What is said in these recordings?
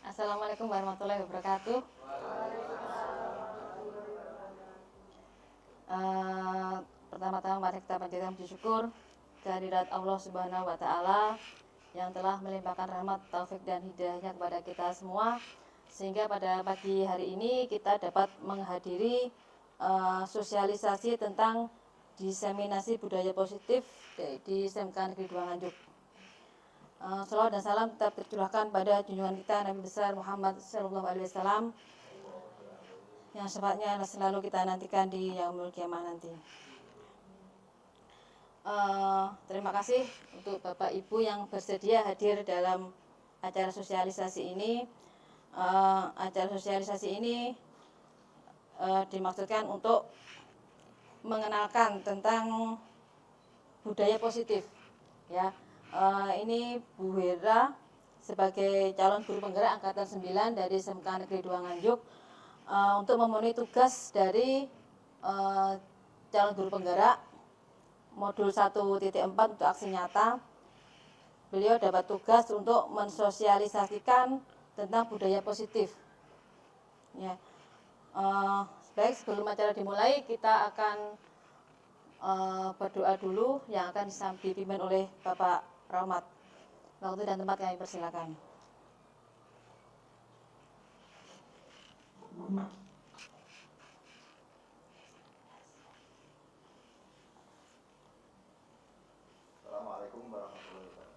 Assalamualaikum warahmatullahi wabarakatuh. Pertama-tama mari kita panjatkan puji syukur kehadirat Allah Subhanahu wa taala yang telah melimpahkan rahmat, taufik dan hidayahnya kepada kita semua, sehingga pada pagi hari ini kita dapat menghadiri sosialisasi tentang diseminasi budaya positif di SMK Negeri 2 Nganjuk. Salawat dan salam tetap tercurahkan pada junjungan kita Nabi besar Muhammad SAW yang syafaatnya selalu kita nantikan di yaumul kiamah nanti. Terima kasih untuk Bapak Ibu yang bersedia hadir dalam acara sosialisasi ini. Acara sosialisasi ini dimaksudkan untuk mengenalkan tentang budaya positif, ya. Ini Bu Hera sebagai calon guru penggerak angkatan 9 dari SMK Negeri 2 Nganjuk untuk memenuhi tugas dari calon guru penggerak modul 1.4 untuk aksi nyata. Beliau dapat tugas untuk mensosialisasikan tentang budaya positif, ya. Baik, sebelum acara dimulai kita akan berdoa dulu yang akan dipimpin oleh Bapak Rahmat. Waktu dan tempat kami persilakan. Assalamualaikum warahmatullahi wabarakatuh.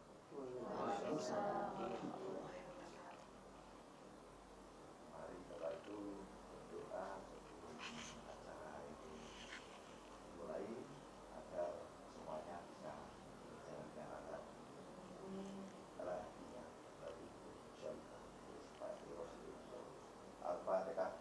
Mari kita itu berdoa sebelum acara ini dimulai agar semuanya bisa berjalan dengan lancar. Al-Fatihah.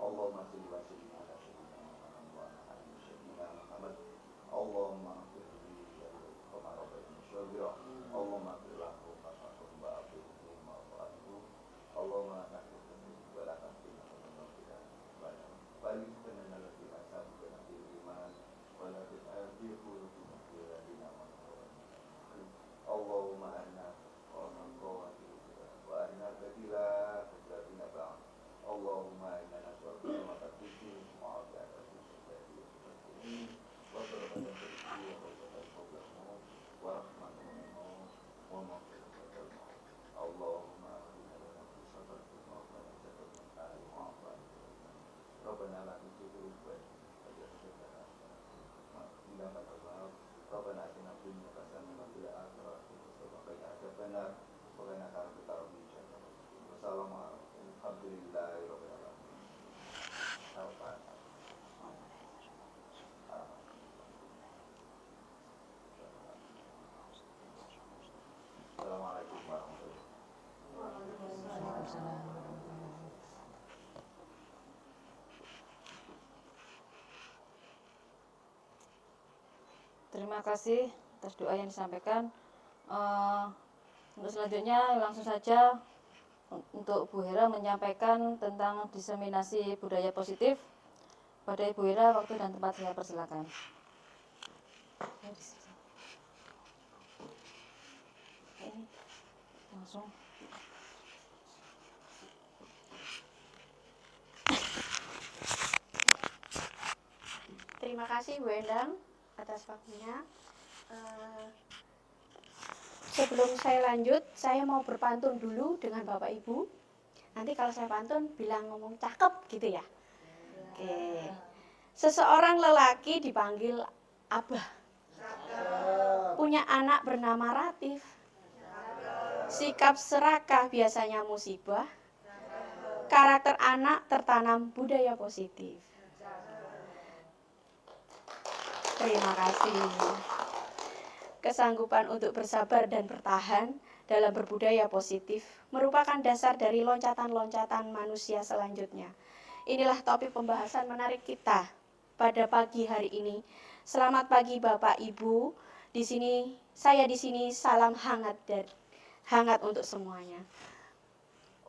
Allahumma salli wa sallim ala sayyidina Muhammad wa ala ali sayyidina Muhammad. Allahumma ighfir li kama rabbayani shaghira. Allahumma ighfir lahu warhamhu wa'afihi wa'fu anhu. Allahumma nahdih wa la tahdina wa rizqna allati asabana bil iman wa la tu'adhi qulubana bil ladina Allahumma anna wa man qawati wa anna badila badina ba'd. Allahumma inna nas'aluka rahmatan fid wa afiyatan fid jasadi wa barakatan fil dini wa barakatan wa rahmatan wa maghfiratan. Allahumma inna nas'aluka sabran wa qanaatan wa afwan. Rabbana la tuzigh qulubana ba'da idh hadaytana Rabbana atina fid dunya hasanatan wa fil akhirati hasanatan wa qina adzabannar. Wa qina adzaban nar. Wassalamualaikum. Alhamdulillahirabbil alamin. Assalamualaikum warahmatullahi wabarakatuh. Terima kasih atas doa yang disampaikan. Untuk selanjutnya langsung saja untuk Bu Hera menyampaikan tentang diseminasi budaya positif. Pada Ibu Hera, waktu dan tempat saya persilakan. Ini langsung. Terima kasih Bu Endang atas waktunya. Sebelum saya lanjut, saya mau berpantun dulu dengan Bapak Ibu. Nanti kalau saya pantun bilang ngomong cakep gitu ya. Oke. Seseorang lelaki dipanggil Abah. Punya anak bernama Ratif. Sikap serakah biasanya musibah. Karakter anak tertanam budaya positif. Terima kasih. Kesanggupan untuk bersabar dan bertahan dalam berbudaya positif merupakan dasar dari loncatan-loncatan manusia selanjutnya. inilah topik pembahasan menarik kita pada pagi hari ini. Selamat pagi Bapak Ibu. Saya di sini salam hangat untuk semuanya.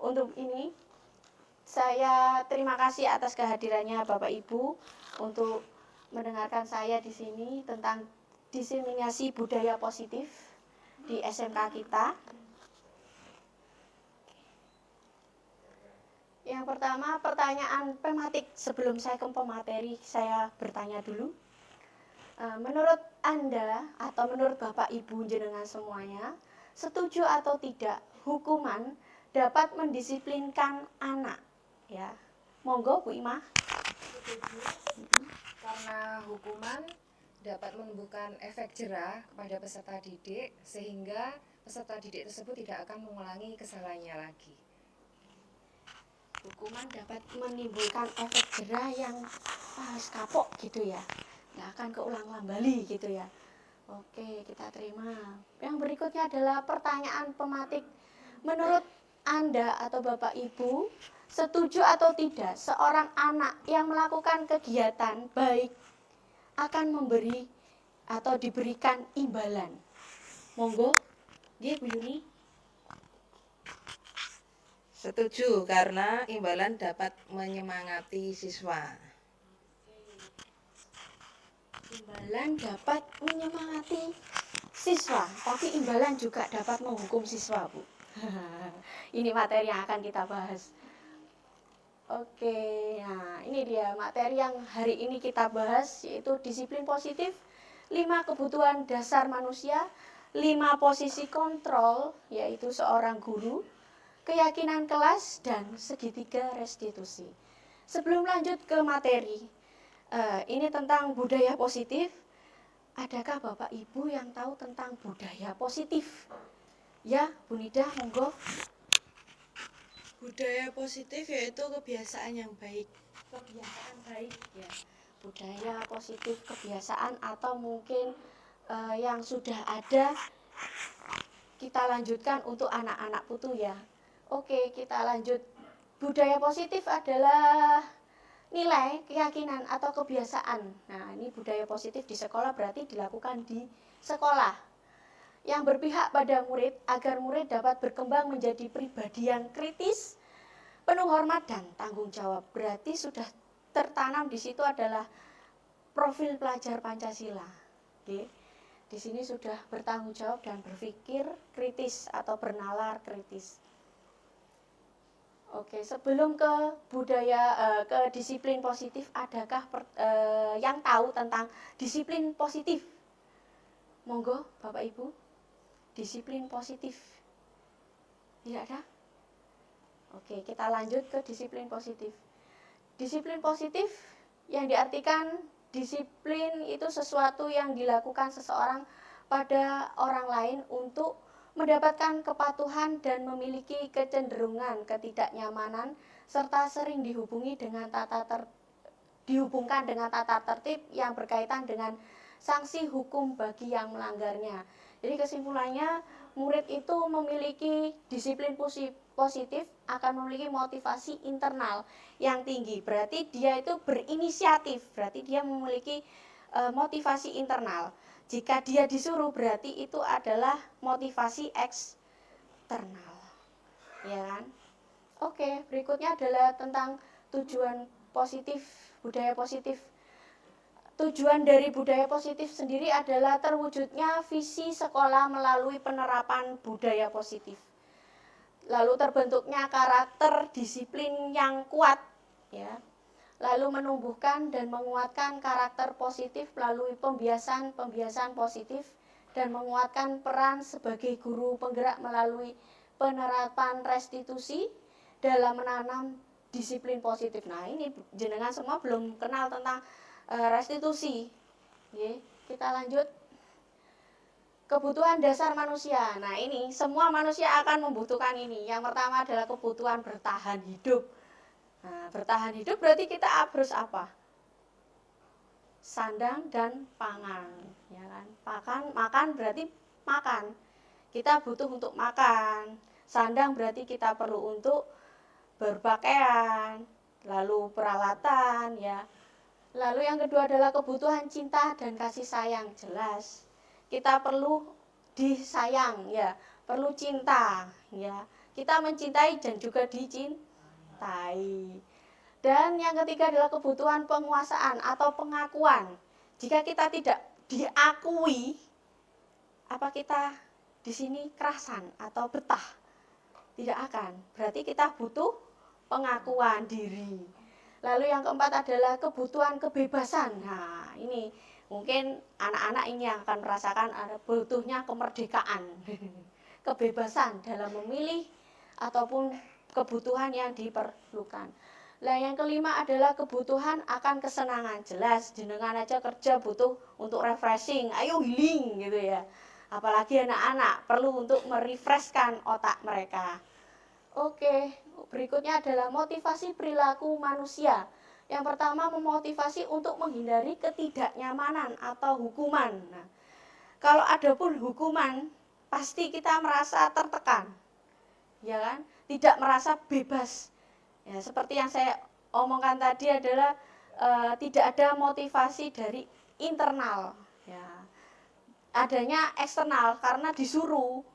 Untuk ini saya terima kasih atas kehadirannya Bapak Ibu untuk mendengarkan saya di sini tentang diseminasi budaya positif di SMK kita. Yang pertama, pertanyaan tematik. Sebelum saya ke pemateri, saya bertanya dulu. Menurut Anda atau menurut Bapak Ibu jenengan semuanya, setuju atau tidak hukuman dapat mendisiplinkan anak? Ya, monggo Bu Imah. Karena hukuman dapat menumbuhkan efek jera kepada peserta didik sehingga peserta didik tersebut tidak akan mengulangi kesalahannya lagi. Hukuman dapat menimbulkan efek jera yang kapok gitu ya, nggak akan keulang kembali gitu ya. Oke, kita terima. Yang berikutnya adalah pertanyaan pematik. Menurut Anda atau Bapak Ibu, setuju atau tidak seorang anak yang melakukan kegiatan baik akan memberi atau diberikan imbalan? Monggo, dia Bu Yuni. Setuju, karena imbalan dapat menyemangati siswa. Imbalan dapat menyemangati siswa, tapi imbalan juga dapat menghukum siswa, Bu. Ini materi yang akan kita bahas. Oke, nah ini dia materi yang hari ini kita bahas, yaitu disiplin positif, 5 kebutuhan dasar manusia, 5 posisi kontrol, yaitu seorang guru, keyakinan kelas, dan segitiga restitusi. Sebelum lanjut ke materi, ini tentang budaya positif. Adakah Bapak Ibu yang tahu tentang budaya positif? Ya, Bu Nida, monggo. Budaya positif yaitu kebiasaan yang baik. Kebiasaan baik ya. Budaya positif, kebiasaan atau mungkin yang sudah ada kita lanjutkan untuk anak-anak putu ya. Oke, kita lanjut. Budaya positif adalah nilai, keyakinan atau kebiasaan. Nah, ini budaya positif di sekolah berarti dilakukan di sekolah. Yang berpihak pada murid agar murid dapat berkembang menjadi pribadi yang kritis, penuh hormat dan tanggung jawab. Berarti sudah tertanam di situ adalah profil pelajar Pancasila. Oke. Di sini sudah bertanggung jawab dan berpikir kritis atau bernalar kritis. Oke, sebelum ke ke disiplin positif, adakah yang tahu tentang disiplin positif? Monggo, Bapak Ibu. Disiplin positif. Tidak ada? Oke, kita lanjut ke disiplin positif. Disiplin positif yang diartikan disiplin itu sesuatu yang dilakukan seseorang pada orang lain untuk mendapatkan kepatuhan dan memiliki kecenderungan ketidaknyamanan serta sering dihubungkan dengan tata tertib yang berkaitan dengan sanksi hukum bagi yang melanggarnya. Jadi kesimpulannya, murid itu memiliki disiplin positif akan memiliki motivasi internal yang tinggi. Berarti dia itu berinisiatif, berarti dia memiliki motivasi internal. Jika dia disuruh berarti itu adalah motivasi eksternal. Ya kan? Oke, berikutnya adalah tentang tujuan positif, budaya positif. Tujuan dari budaya positif sendiri adalah terwujudnya visi sekolah melalui penerapan budaya positif. Lalu terbentuknya karakter disiplin yang kuat, ya. Lalu menumbuhkan dan menguatkan karakter positif melalui pembiasan positif dan menguatkan peran sebagai guru penggerak melalui penerapan restitusi dalam menanam disiplin positif. Nah, ini jenengan semua belum kenal tentang restitusi. Oke, kita lanjut. Kebutuhan dasar manusia. Nah, ini semua manusia akan membutuhkan ini. Yang pertama adalah kebutuhan bertahan hidup. Nah, bertahan hidup berarti kita harus apa? Sandang dan pangan, ya kan? Makan berarti makan. Kita butuh untuk makan. Sandang berarti kita perlu untuk berpakaian. lalu peralatan ya. Lalu yang kedua adalah kebutuhan cinta dan kasih sayang. Jelas kita perlu disayang ya, perlu cinta ya. Kita mencintai dan juga dicintai. Dan yang ketiga adalah kebutuhan penguasaan atau pengakuan. Jika kita tidak diakui, apa kita di sini kerasan atau betah? Tidak akan. Berarti kita butuh pengakuan diri. Lalu yang keempat adalah kebutuhan kebebasan. Nah, ini mungkin anak-anak ini yang akan merasakan ada butuhnya kemerdekaan. Kebebasan dalam memilih ataupun kebutuhan yang diperlukan. Nah, yang kelima adalah kebutuhan akan kesenangan. Jelas, jenengan aja kerja butuh untuk refreshing, ayo healing gitu ya. Apalagi anak-anak perlu untuk merefreshkan otak mereka. Oke, berikutnya adalah motivasi perilaku manusia. Yang pertama memotivasi untuk menghindari ketidaknyamanan atau hukuman. Nah, kalau ada pun hukuman, pasti kita merasa tertekan, ya kan? Tidak merasa bebas. Ya, seperti yang saya omongkan tadi adalah tidak ada motivasi dari internal, ya. Adanya eksternal karena disuruh.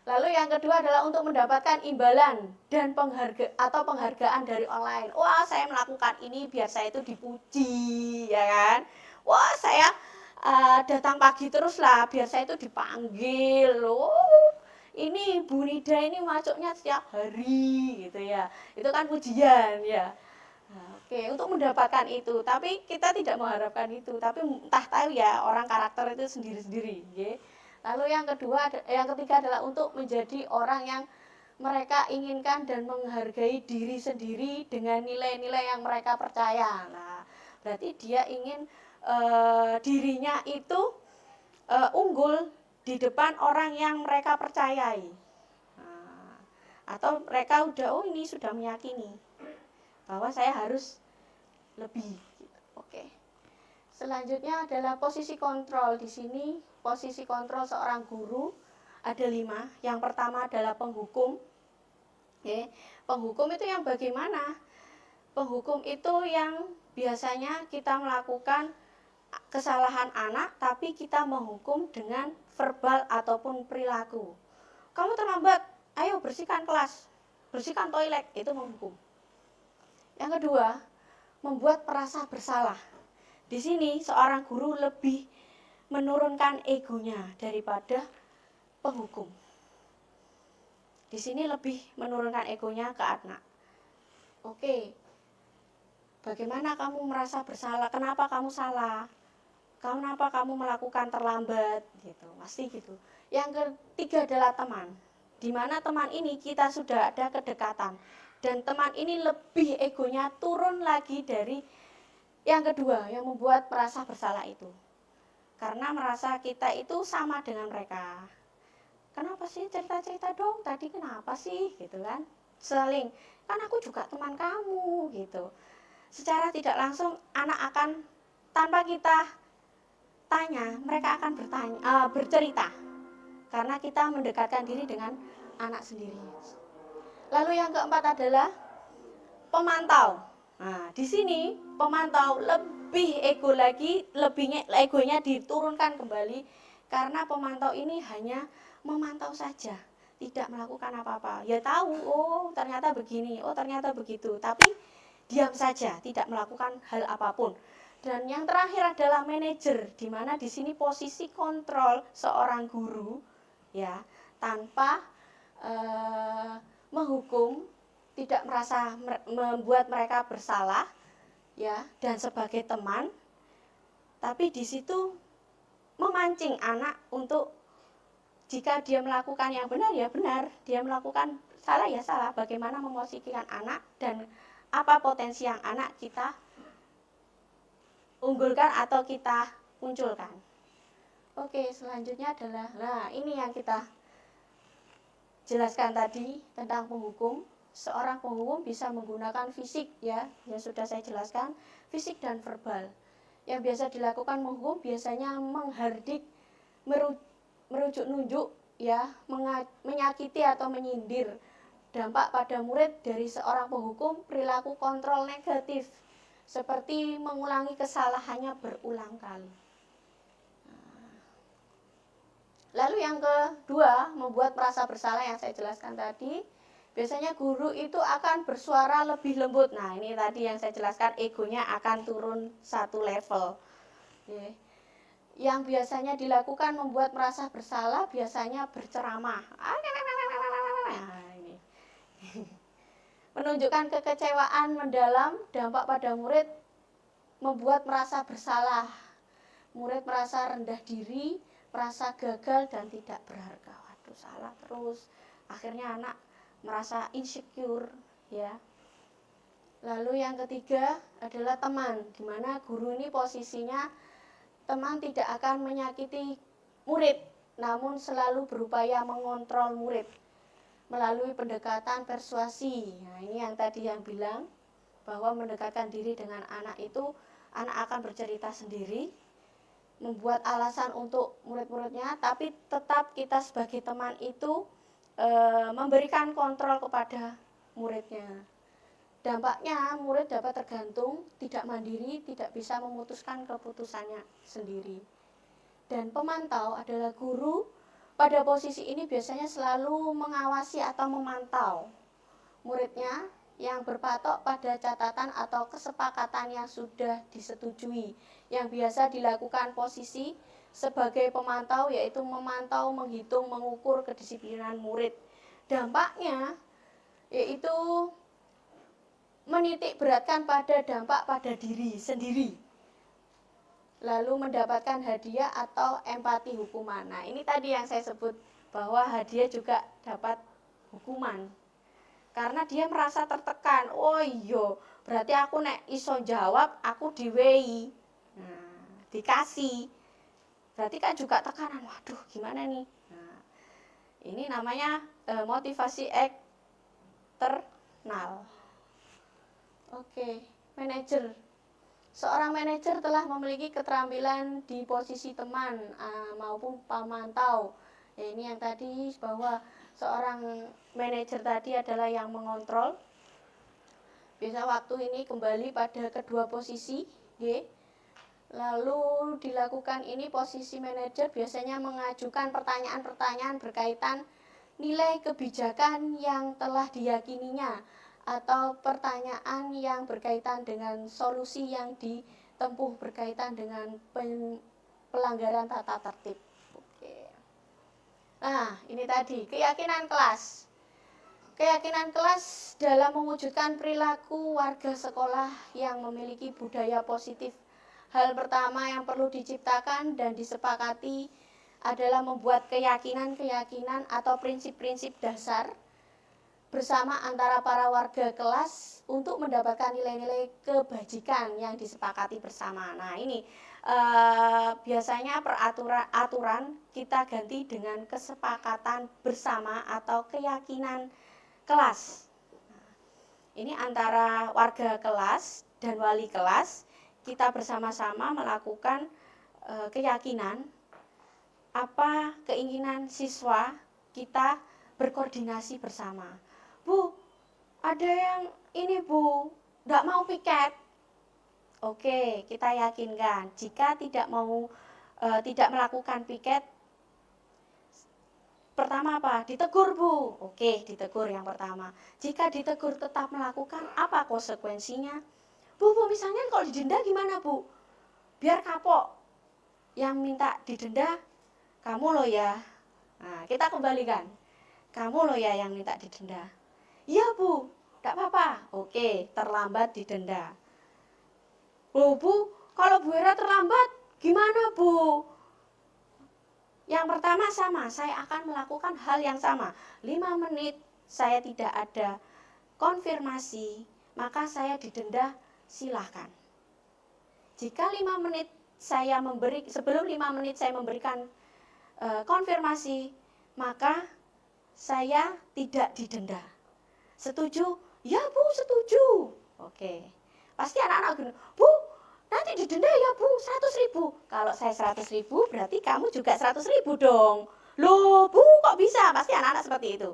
Lalu yang kedua adalah untuk mendapatkan imbalan dan penghargaan dari orang lain. Wah, saya melakukan ini biar saya itu dipuji, ya kan? Wah, saya datang pagi terus lah biar saya itu dipanggil. Oh, ini Bu Nida ini masuknya setiap hari gitu ya. Itu kan pujian ya. Nah, oke, untuk mendapatkan itu, tapi kita tidak mengharapkan itu, tapi entah tahu ya orang karakter itu sendiri-sendiri, ya. Lalu yang ketiga adalah untuk menjadi orang yang mereka inginkan dan menghargai diri sendiri dengan nilai-nilai yang mereka percaya. Nah, berarti dia ingin dirinya itu unggul di depan orang yang mereka percayai. Nah, atau mereka ini sudah meyakini bahwa saya harus lebih. Oke. Selanjutnya adalah posisi kontrol. Di sini posisi kontrol seorang guru ada 5. Yang pertama adalah penghukum. Oke. Penghukum itu yang bagaimana? Penghukum itu yang biasanya kita melakukan kesalahan anak, tapi kita menghukum dengan verbal ataupun perilaku. Kamu terlambat, ayo bersihkan kelas, bersihkan toilet, itu menghukum. Yang kedua, membuat merasa bersalah. Di sini seorang guru lebih menurunkan egonya daripada penghukum. Di sini lebih menurunkan egonya ke anak. Oke, bagaimana kamu merasa bersalah? Kenapa kamu salah? Kenapa kamu melakukan terlambat? Gitu, pasti gitu. Yang ketiga adalah teman. Di mana teman ini kita sudah ada kedekatan. Dan teman ini lebih egonya turun lagi dari yang kedua, yang membuat merasa bersalah itu. Karena merasa kita itu sama dengan mereka. Kenapa sih cerita-cerita dong? Tadi kenapa sih? Gitu kan. Saling, kan aku juga teman kamu gitu. Secara tidak langsung anak akan tanpa kita tanya, mereka akan bercerita. Karena kita mendekatkan diri dengan anak sendiri. Lalu yang keempat adalah pemantau. Nah, di sini pemantau lebih ego lagi, egonya diturunkan kembali karena pemantau ini hanya memantau saja, tidak melakukan apa-apa. Ya tahu, oh ternyata begini, oh ternyata begitu, tapi diam saja, tidak melakukan hal apapun. Dan yang terakhir adalah manajer, di mana di sini posisi kontrol seorang guru, ya, tanpa menghukum, tidak merasa membuat mereka bersalah, ya, dan sebagai teman, tapi di situ memancing anak untuk jika dia melakukan yang benar ya benar, dia melakukan salah ya salah. Bagaimana memosisikan anak dan apa potensi yang anak kita unggulkan atau kita munculkan. Oke, selanjutnya adalah, nah ini yang kita jelaskan tadi tentang penghukum. Seorang penghukum bisa menggunakan fisik ya, yang sudah saya jelaskan, fisik dan verbal. Yang biasa dilakukan menghukum biasanya menghardik, merujuk nunjuk ya, menyakiti atau menyindir, dampak pada murid dari seorang penghukum perilaku kontrol negatif, seperti mengulangi kesalahannya berulang kali. Lalu yang kedua, membuat merasa bersalah yang saya jelaskan tadi. Biasanya guru itu akan bersuara lebih lembut. Nah, ini tadi yang saya jelaskan, egonya akan turun satu level. Oke. Yang biasanya dilakukan membuat merasa bersalah, biasanya berceramah. Nah, ini. Menunjukkan kekecewaan mendalam, dampak pada murid, membuat merasa bersalah. Murid merasa rendah diri, merasa gagal dan tidak berharga. Waduh, salah terus. Akhirnya anak merasa insecure, ya. Lalu yang ketiga adalah teman, di mana guru ini posisinya teman tidak akan menyakiti murid, namun selalu berupaya mengontrol murid melalui pendekatan persuasi. Nah, ini yang tadi yang bilang bahwa mendekatkan diri dengan anak itu, anak akan bercerita sendiri, membuat alasan untuk murid-muridnya, tapi tetap kita sebagai teman itu memberikan kontrol kepada muridnya. Dampaknya murid dapat tergantung, tidak mandiri, tidak bisa memutuskan keputusannya sendiri. Dan pemantau adalah guru. Pada posisi ini biasanya selalu mengawasi atau memantau muridnya yang berpatok pada catatan atau kesepakatan yang sudah disetujui, yang biasa dilakukan posisi sebagai pemantau, yaitu memantau, menghitung, mengukur kedisiplinan murid. Dampaknya yaitu menitik beratkan pada dampak pada diri sendiri, lalu mendapatkan hadiah atau empati hukuman. Nah, ini tadi yang saya sebut bahwa hadiah juga dapat hukuman karena dia merasa tertekan. Oh iya, berarti aku nek iso jawab aku diwehi, dikasih, berarti kan juga tekanan. Waduh, gimana nih? Nah, ini namanya motivasi eksternal. Oke, manajer. Seorang manajer telah memiliki keterampilan di posisi teman maupun pemantau. Ya, ini yang tadi bahwa seorang manajer tadi adalah yang mengontrol. Biasa waktu ini kembali pada kedua posisi, ya. Lalu dilakukan ini posisi manajer biasanya mengajukan pertanyaan-pertanyaan berkaitan nilai kebijakan yang telah diyakininya atau pertanyaan yang berkaitan dengan solusi yang ditempuh berkaitan dengan pelanggaran tata tertib. Oke. Nah, ini tadi keyakinan kelas. Keyakinan kelas dalam mewujudkan perilaku warga sekolah yang memiliki budaya positif. Hal pertama yang perlu diciptakan dan disepakati adalah membuat keyakinan-keyakinan atau prinsip-prinsip dasar bersama antara para warga kelas untuk mendapatkan nilai-nilai kebajikan yang disepakati bersama. Nah, ini biasanya peraturan kita ganti dengan kesepakatan bersama atau keyakinan kelas. Ini antara warga kelas dan wali kelas, kita bersama-sama melakukan keyakinan apa keinginan siswa, kita berkoordinasi bersama. Bu, ada yang ini Bu, tidak mau piket. Oke, kita yakinkan jika tidak melakukan piket, pertama apa? Ditegur Bu. Oke, ditegur yang pertama. Jika ditegur tetap melakukan, apa konsekuensinya? Bu, misalnya kalau didenda gimana Bu? Biar kapok. Yang minta didenda, kamu loh ya. Nah, kita kembalikan. Kamu loh ya yang minta didenda. Iya Bu, tidak apa-apa. Oke, terlambat didenda. Loh Bu, kalau Bu Hera terlambat, gimana Bu? Yang pertama sama, saya akan melakukan hal yang sama. 5 menit saya tidak ada konfirmasi, maka saya didenda, silahkan. Jika 5 menit sebelum 5 menit saya memberikan konfirmasi, maka saya tidak didenda. Setuju? Ya Bu, setuju. Oke. Pasti anak-anak gini, Bu, nanti didenda ya Bu, 100.000. Kalau saya 100.000 berarti kamu juga 100.000 dong. Loh Bu, kok bisa? Pasti anak-anak seperti itu.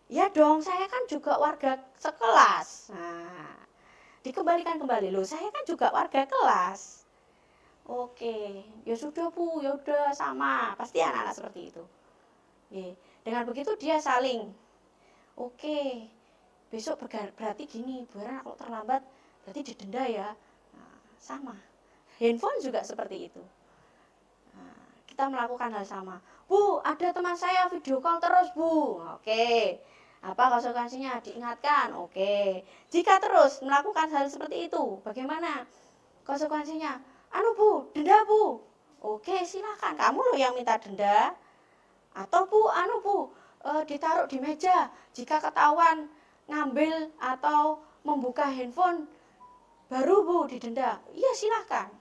Ya dong, saya kan juga warga sekelas. Nah, dikembalikan kembali loh, saya kan juga warga kelas. Oke, ya sudah Bu, ya udah sama. Pasti anak-anak seperti itu. Oke, dengan begitu dia saling. Oke, besok berarti gini, Bu Hera kalau terlambat berarti didenda ya. Nah, sama. Handphone juga seperti itu. Nah, kita melakukan hal sama. Bu, ada teman saya video call terus Bu. Oke, apa konsekuensinya? Diingatkan. Oke, jika terus melakukan hal seperti itu, bagaimana konsekuensinya? Anu Bu, denda Bu. Oke, silakan. Kamu loh yang minta denda. Atau Bu, anu Bu, ditaruh di meja. Jika ketahuan ngambil atau membuka handphone, baru Bu didenda. Iya silakan.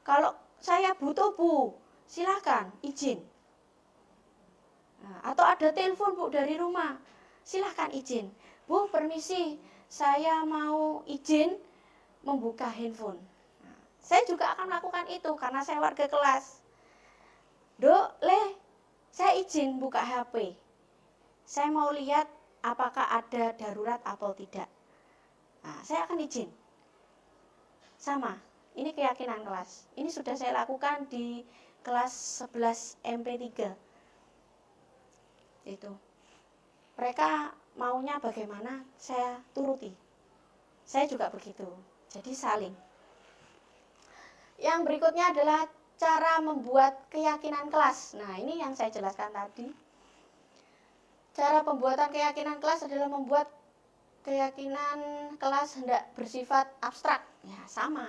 Kalau saya butuh Bu, silakan izin. Nah, atau ada telepon Bu dari rumah, silakan izin. Bu, permisi, saya mau izin membuka handphone. Nah, saya juga akan melakukan itu karena saya warga kelas. Dok, saya izin buka HP. Saya mau lihat apakah ada darurat atau tidak. Nah, saya akan izin. Sama, ini keyakinan kelas. Ini sudah saya lakukan di kelas 11 MP3. Itu. Mereka maunya bagaimana, saya turuti. Saya juga begitu. Jadi saling. Yang berikutnya adalah cara membuat keyakinan kelas. Nah, ini yang saya jelaskan tadi. Cara pembuatan keyakinan kelas adalah membuat keyakinan kelas hendak bersifat abstrak. Ya, sama.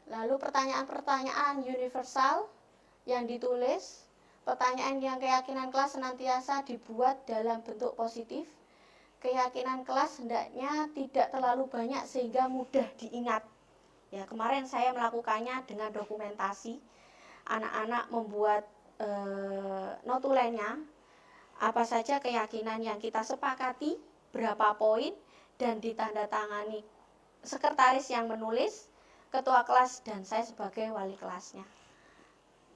Lalu pertanyaan-pertanyaan universal yang ditulis, pertanyaan yang keyakinan kelas senantiasa dibuat dalam bentuk positif. Keyakinan kelas hendaknya tidak terlalu banyak sehingga mudah diingat. Ya, kemarin saya melakukannya dengan dokumentasi. Anak-anak membuat notulennya, apa saja keyakinan yang kita sepakati, berapa poin, dan ditandatangani sekretaris yang menulis, ketua kelas, dan saya sebagai wali kelasnya.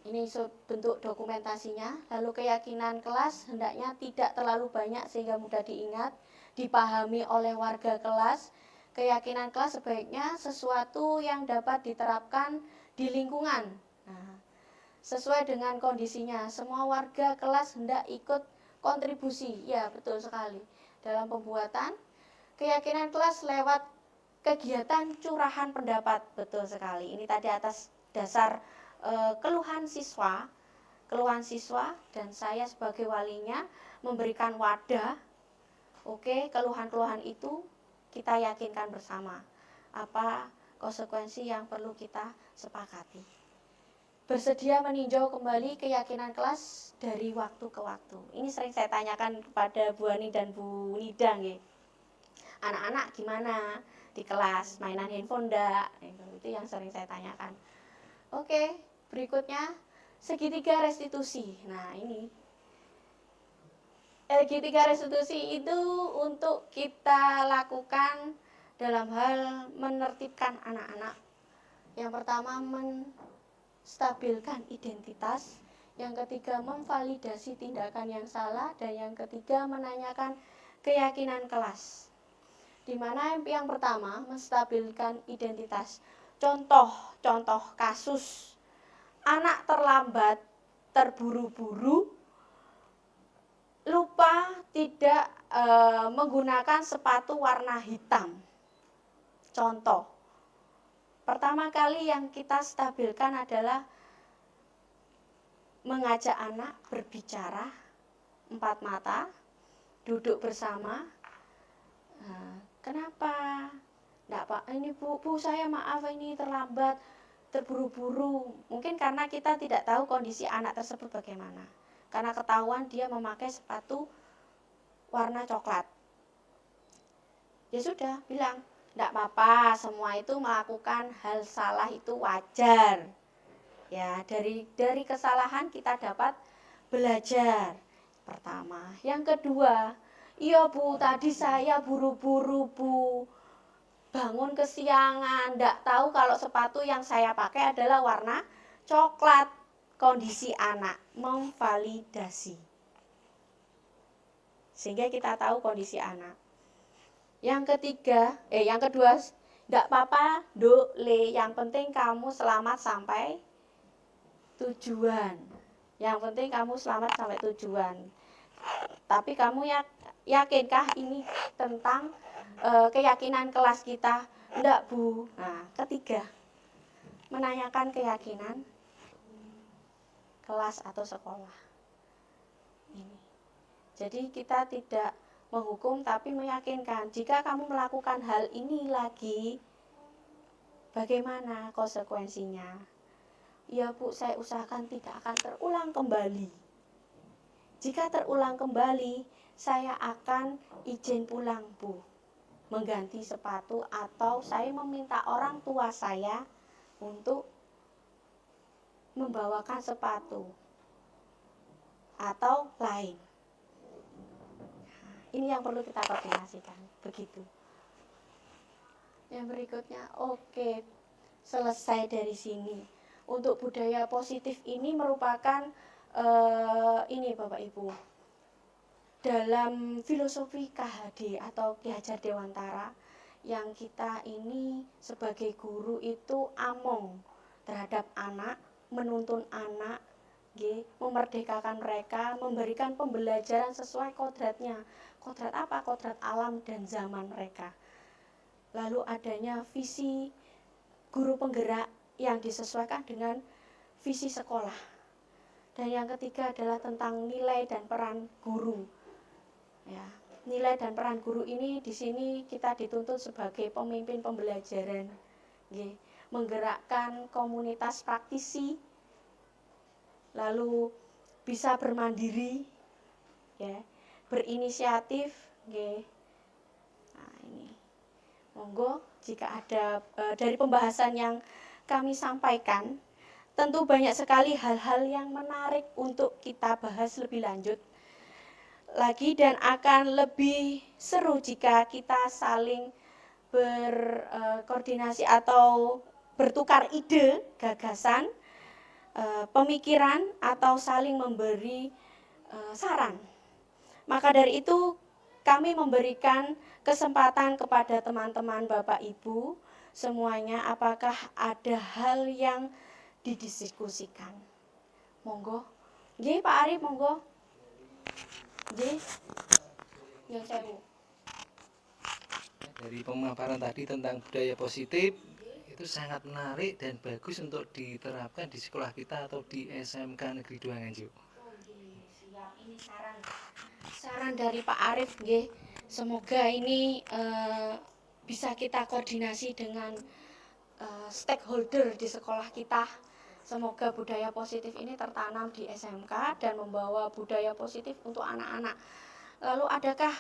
Ini bentuk dokumentasinya. Lalu keyakinan kelas hendaknya tidak terlalu banyak sehingga mudah diingat, dipahami oleh warga kelas. Keyakinan kelas sebaiknya sesuatu yang dapat diterapkan di lingkungan. Nah, sesuai dengan kondisinya, semua warga kelas hendak ikut kontribusi. Ya, betul sekali. Dalam pembuatan keyakinan kelas lewat kegiatan curahan pendapat. Betul sekali. Ini tadi atas dasar keluhan siswa dan saya sebagai walinya memberikan wadah. Oke, keluhan-keluhan itu kita yakinkan bersama apa konsekuensi yang perlu kita sepakati. Bersedia meninjau kembali keyakinan kelas dari waktu ke waktu. Ini sering saya tanyakan kepada Bu Ani dan Bu Nida nggih. Anak-anak gimana di kelas, mainan handphone enggak? Itu yang sering saya tanyakan. Oke, berikutnya segitiga restitusi. Nah, ini segitiga restitusi itu untuk kita lakukan dalam hal menertibkan anak-anak. Yang pertama, menstabilkan identitas. Yang ketiga, memvalidasi tindakan yang salah. Dan yang ketiga, menanyakan keyakinan kelas. Di mana yang pertama, menstabilkan identitas. Contoh kasus anak terlambat, terburu-buru, lupa tidak menggunakan sepatu warna hitam. Contoh, pertama kali yang kita stabilkan adalah mengajak anak berbicara 4 mata, duduk bersama. Nah, kenapa? Enggak Pak, ini Bu, saya maaf ini terlambat, terburu-buru. Mungkin karena kita tidak tahu kondisi anak tersebut bagaimana. Karena ketahuan dia memakai sepatu warna coklat. Ya sudah, bilang, enggak apa-apa, semua itu melakukan hal salah itu wajar. Ya, dari kesalahan kita dapat belajar. Pertama, yang kedua, iya Bu, tadi saya buru-buru Bu. Bangun kesiangan, enggak tahu kalau sepatu yang saya pakai adalah warna coklat. Kondisi anak memvalidasi. sehingga kita tahu kondisi anak. Yang kedua, enggak apa-apa, Duk, Le, yang penting kamu selamat sampai tujuan. Yang penting kamu selamat sampai tujuan. Tapi kamu yakinkah ini tentang keyakinan kelas kita? Enggak, Bu. Nah, ketiga, menanyakan keyakinan kelas atau sekolah. Ini. Jadi kita tidak menghukum tapi meyakinkan. Jika kamu melakukan hal ini lagi, bagaimana konsekuensinya? Ya Bu, saya usahakan tidak akan terulang kembali. Jika terulang kembali, saya akan izin pulang, Bu. Mengganti sepatu atau saya meminta orang tua saya untuk membawakan sepatu atau lain. Ini yang perlu kita koordinasikan, begitu. Yang berikutnya, oke, selesai dari sini. Untuk budaya positif ini merupakan ini Bapak Ibu, dalam filosofi KHD atau Ki Hajar Dewantara, yang kita ini sebagai guru itu among terhadap anak, menuntun anak, memerdekakan mereka, memberikan pembelajaran sesuai kodratnya. Kodrat apa? Kodrat alam dan zaman mereka. Lalu adanya visi guru penggerak yang disesuaikan dengan visi sekolah. Dan yang ketiga adalah tentang nilai dan peran guru. Ya, nilai dan peran guru ini di sini kita dituntut sebagai pemimpin pembelajaran, menggerakkan komunitas praktisi, lalu bisa bermandiri, ya, berinisiatif, Nah, ini monggo jika ada dari pembahasan yang kami sampaikan, tentu banyak sekali hal-hal yang menarik untuk kita bahas lebih lanjut lagi dan akan lebih seru jika kita saling berkoordinasi atau bertukar ide, gagasan, pemikiran atau saling memberi saran. Maka dari itu kami memberikan kesempatan kepada teman-teman Bapak Ibu semuanya, apakah ada hal yang didiskusikan. Monggo. Nggih Pak Arif, monggo. Nggih. Yang sewu. Dari pemaparan tadi tentang budaya positif itu sangat menarik dan bagus untuk diterapkan di sekolah kita atau di SMK Negeri 2 Nganjuk. Siap, ini saran dari Pak Arif, nggih. Semoga ini bisa kita koordinasi dengan stakeholder di sekolah kita. Semoga budaya positif ini tertanam di SMK dan membawa budaya positif untuk anak-anak. Lalu adakah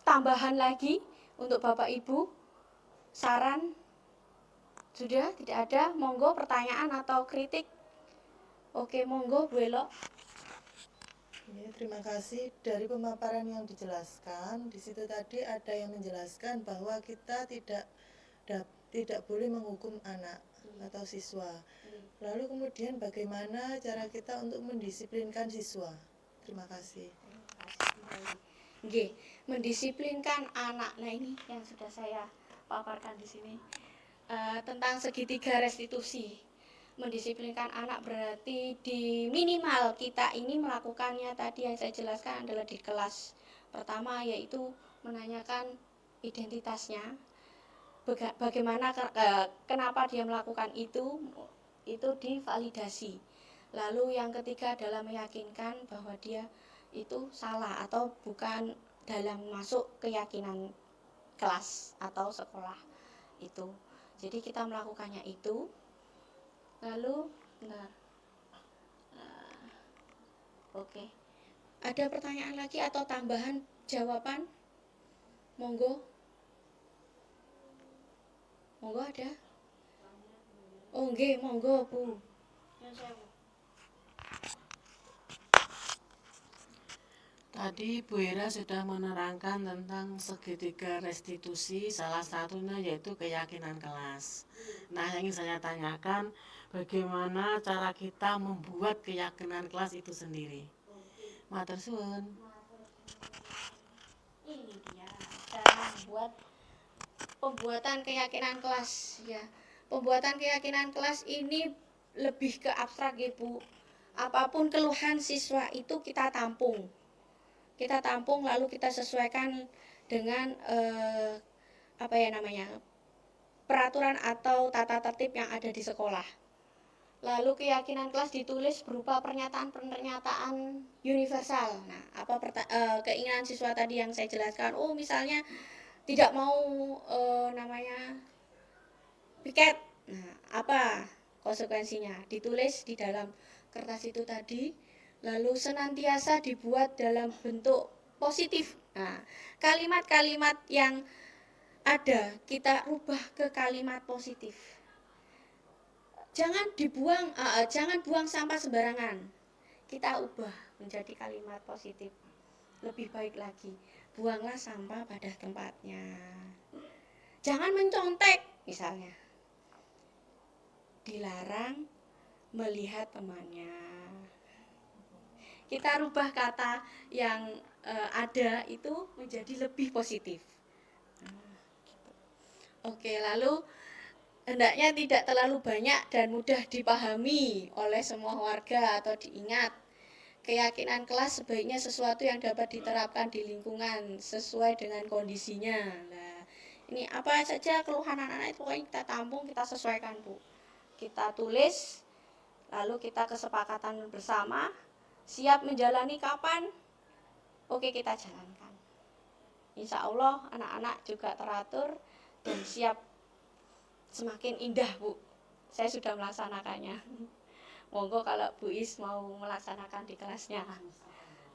tambahan lagi untuk Bapak Ibu? Saran? Sudah tidak ada? Monggo pertanyaan atau kritik? Oke, monggo Bu Elo. Ya, terima kasih. Dari pemaparan yang dijelaskan, di situ tadi ada yang menjelaskan bahwa kita tidak boleh menghukum anak atau siswa. Lalu kemudian bagaimana cara kita untuk mendisiplinkan siswa? Terima kasih. Nggih, mendisiplinkan anak. Nah, ini yang sudah saya paparkan di sini. Tentang segitiga restitusi. Mendisiplinkan anak berarti di minimal kita ini melakukannya tadi yang saya jelaskan adalah di kelas pertama, yaitu menanyakan identitasnya, bagaimana kenapa dia melakukan itu divalidasi. Lalu yang ketiga adalah meyakinkan bahwa dia itu salah atau bukan dalam masuk keyakinan kelas atau sekolah itu. Jadi kita melakukannya itu. Lalu, oke. Ada pertanyaan lagi atau tambahan jawaban? Monggo. Monggo ada? Oh nggih, monggo Bu. Tadi Bu Ira sudah menerangkan tentang segitiga restitusi, salah satunya yaitu keyakinan kelas. Nah, yang ingin saya tanyakan, bagaimana cara kita membuat keyakinan kelas itu sendiri? Matur suwun. pembuatan keyakinan kelas ya. Pembuatan keyakinan kelas ini lebih ke abstrak Ibu. Apapun keluhan siswa itu kita tampung. Kita tampung lalu kita sesuaikan dengan peraturan atau tata tertib yang ada di sekolah. Lalu keyakinan kelas ditulis berupa pernyataan-pernyataan universal. Nah, keinginan siswa tadi yang saya jelaskan, misalnya tidak mau piket. Nah, apa konsekuensinya? Ditulis di dalam kertas itu tadi, lalu senantiasa dibuat dalam bentuk positif. Nah, kalimat-kalimat yang ada kita rubah ke kalimat positif. Jangan buang sampah sembarangan. Kita ubah menjadi kalimat positif. Lebih baik lagi, buanglah sampah pada tempatnya. Jangan mencontek, misalnya. Dilarang melihat temannya. Kita rubah kata yang ada itu menjadi lebih positif. Oke, lalu hendaknya tidak terlalu banyak dan mudah dipahami oleh semua warga atau diingat. Keyakinan kelas sebaiknya sesuatu yang dapat diterapkan di lingkungan sesuai dengan kondisinya. Nah, ini apa saja keluhan anak-anak itu pokoknya kita tampung, kita sesuaikan, Bu. Kita tulis, lalu kita kesepakatan bersama, siap menjalani kapan? Oke, kita jalankan. Insya Allah anak-anak juga teratur dan siap. Semakin indah, Bu. Saya sudah melaksanakannya. Monggo kalau Bu Is mau melaksanakan di kelasnya.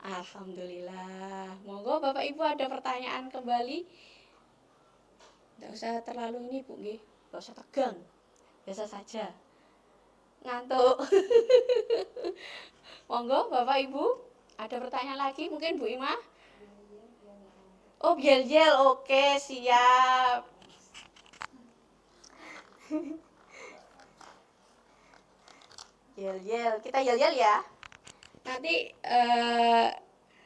Alhamdulillah. Monggo Bapak Ibu ada pertanyaan kembali. Tidak usah terlalu ini, Bu, nggih. Tidak usah tegang. Biasa saja. Ngantuk. Monggo Bapak Ibu, ada pertanyaan lagi mungkin Bu Ima? Oh, yel-yel. Oke, siap. Yel-yel, kita yel-yel ya. Nanti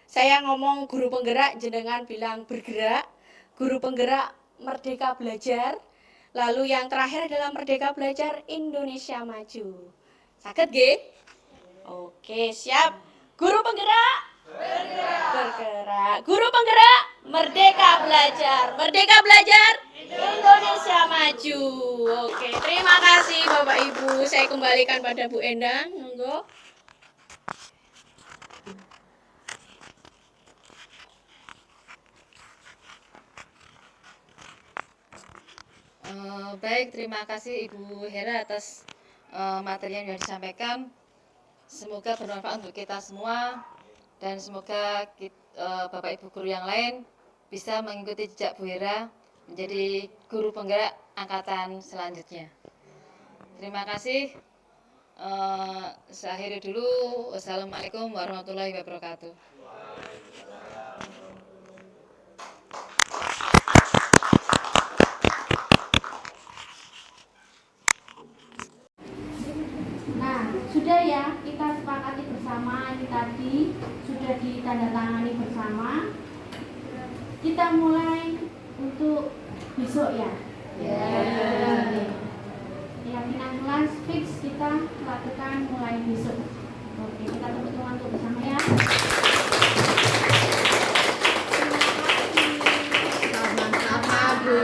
saya ngomong guru penggerak, jenengan bilang bergerak. Guru penggerak Merdeka Belajar. Lalu yang terakhir adalah Merdeka Belajar Indonesia Maju. Saged nggih? Oke, siap. Guru penggerak bergerak. Guru penggerak Merdeka Belajar. Merdeka Belajar Indonesia Maju. Oke, terima kasih Bapak Ibu. Saya kembalikan pada Bu Endang. Monggo. Baik, terima kasih Ibu Hera atas materi yang disampaikan. Semoga bermanfaat untuk kita semua dan semoga Bapak Ibu guru yang lain bisa mengikuti jejak Bu Hera menjadi guru penggerak angkatan selanjutnya. Terima kasih. Saya akhiri dulu. Wassalamualaikum warahmatullahi wabarakatuh. Sudah ya, kita sepakati bersama ini tadi sudah ditandatangani bersama. Kita mulai untuk besok ya. Keyakinan kelas fix kita lakukan mulai besok. Oke, kita tepuk tangan untuk bersama ya. Sama-sama, Bu.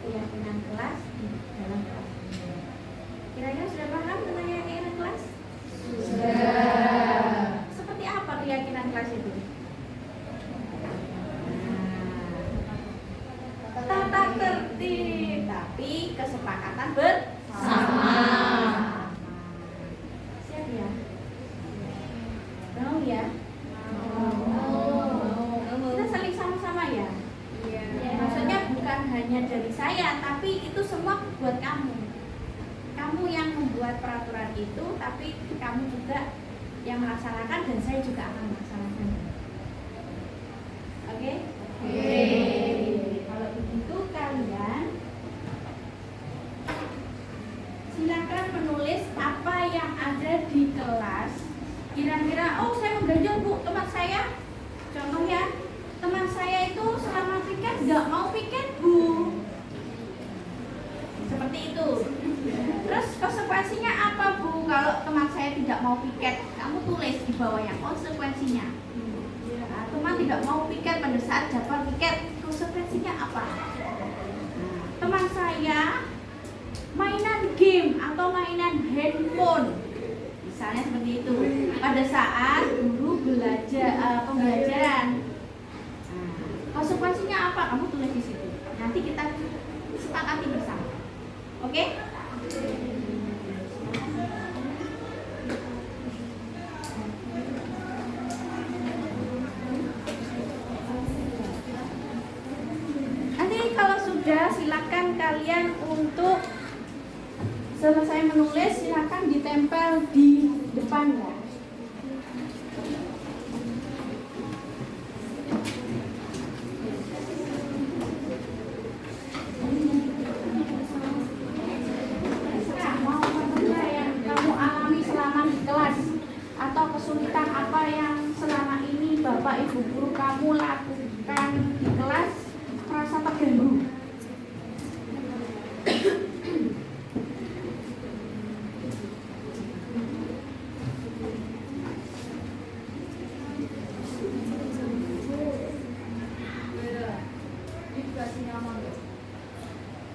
keyakinan kelas di dalam kelas. Kira-kira sudah paham tentang keyakinan kelas? Sudah. Seperti apa keyakinan kelas itu? Tata tertib, tapi kesepakatan bersama. Siap ya? Mau ya? Kita saling sama-sama ya? Iya. Maksudnya bukan hanya dari saya, tapi itu semua buat kamu. Kamu yang membuat peraturan itu, tapi kamu juga yang melaksanakan dan saya juga akan melaksanakan. Oke? Oke. Kalau begitu kalian silakan menulis apa yang ada di kelas. Kira-kira, oh saya belajar bu, teman saya, contoh ya, teman saya itu selama piket nggak mau piket bu, seperti itu. Terus konsekuensinya apa bu kalau teman saya tidak mau piket? Kamu tulis di bawahnya konsekuensinya. Nah, teman tidak mau piket pada saat jadwal piket, konsekuensinya apa? Teman saya mainan game atau mainan handphone, misalnya seperti itu, pada saat guru belajar pembelajaran. Konsekuensinya apa? Kamu tulis di situ. Nanti kita sepakati bersama. Oke? Nanti kalau sudah, silakan kalian untuk selesai menulis, silakan ditempel di depan ya. Mau apa yang kamu alami selama di kelas, atau kesulitan apa yang selama ini bapak ibu guru kamu lakukan di kelas merasa terganggu?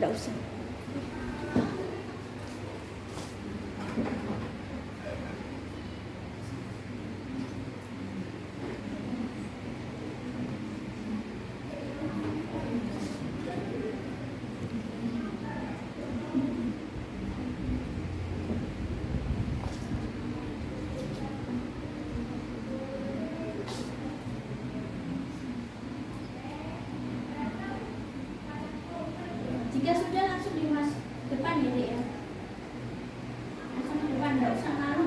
Tidak usah. Jika sudah, langsung di mas depan ya dek ya. Langsung di depan, tidak usah malu.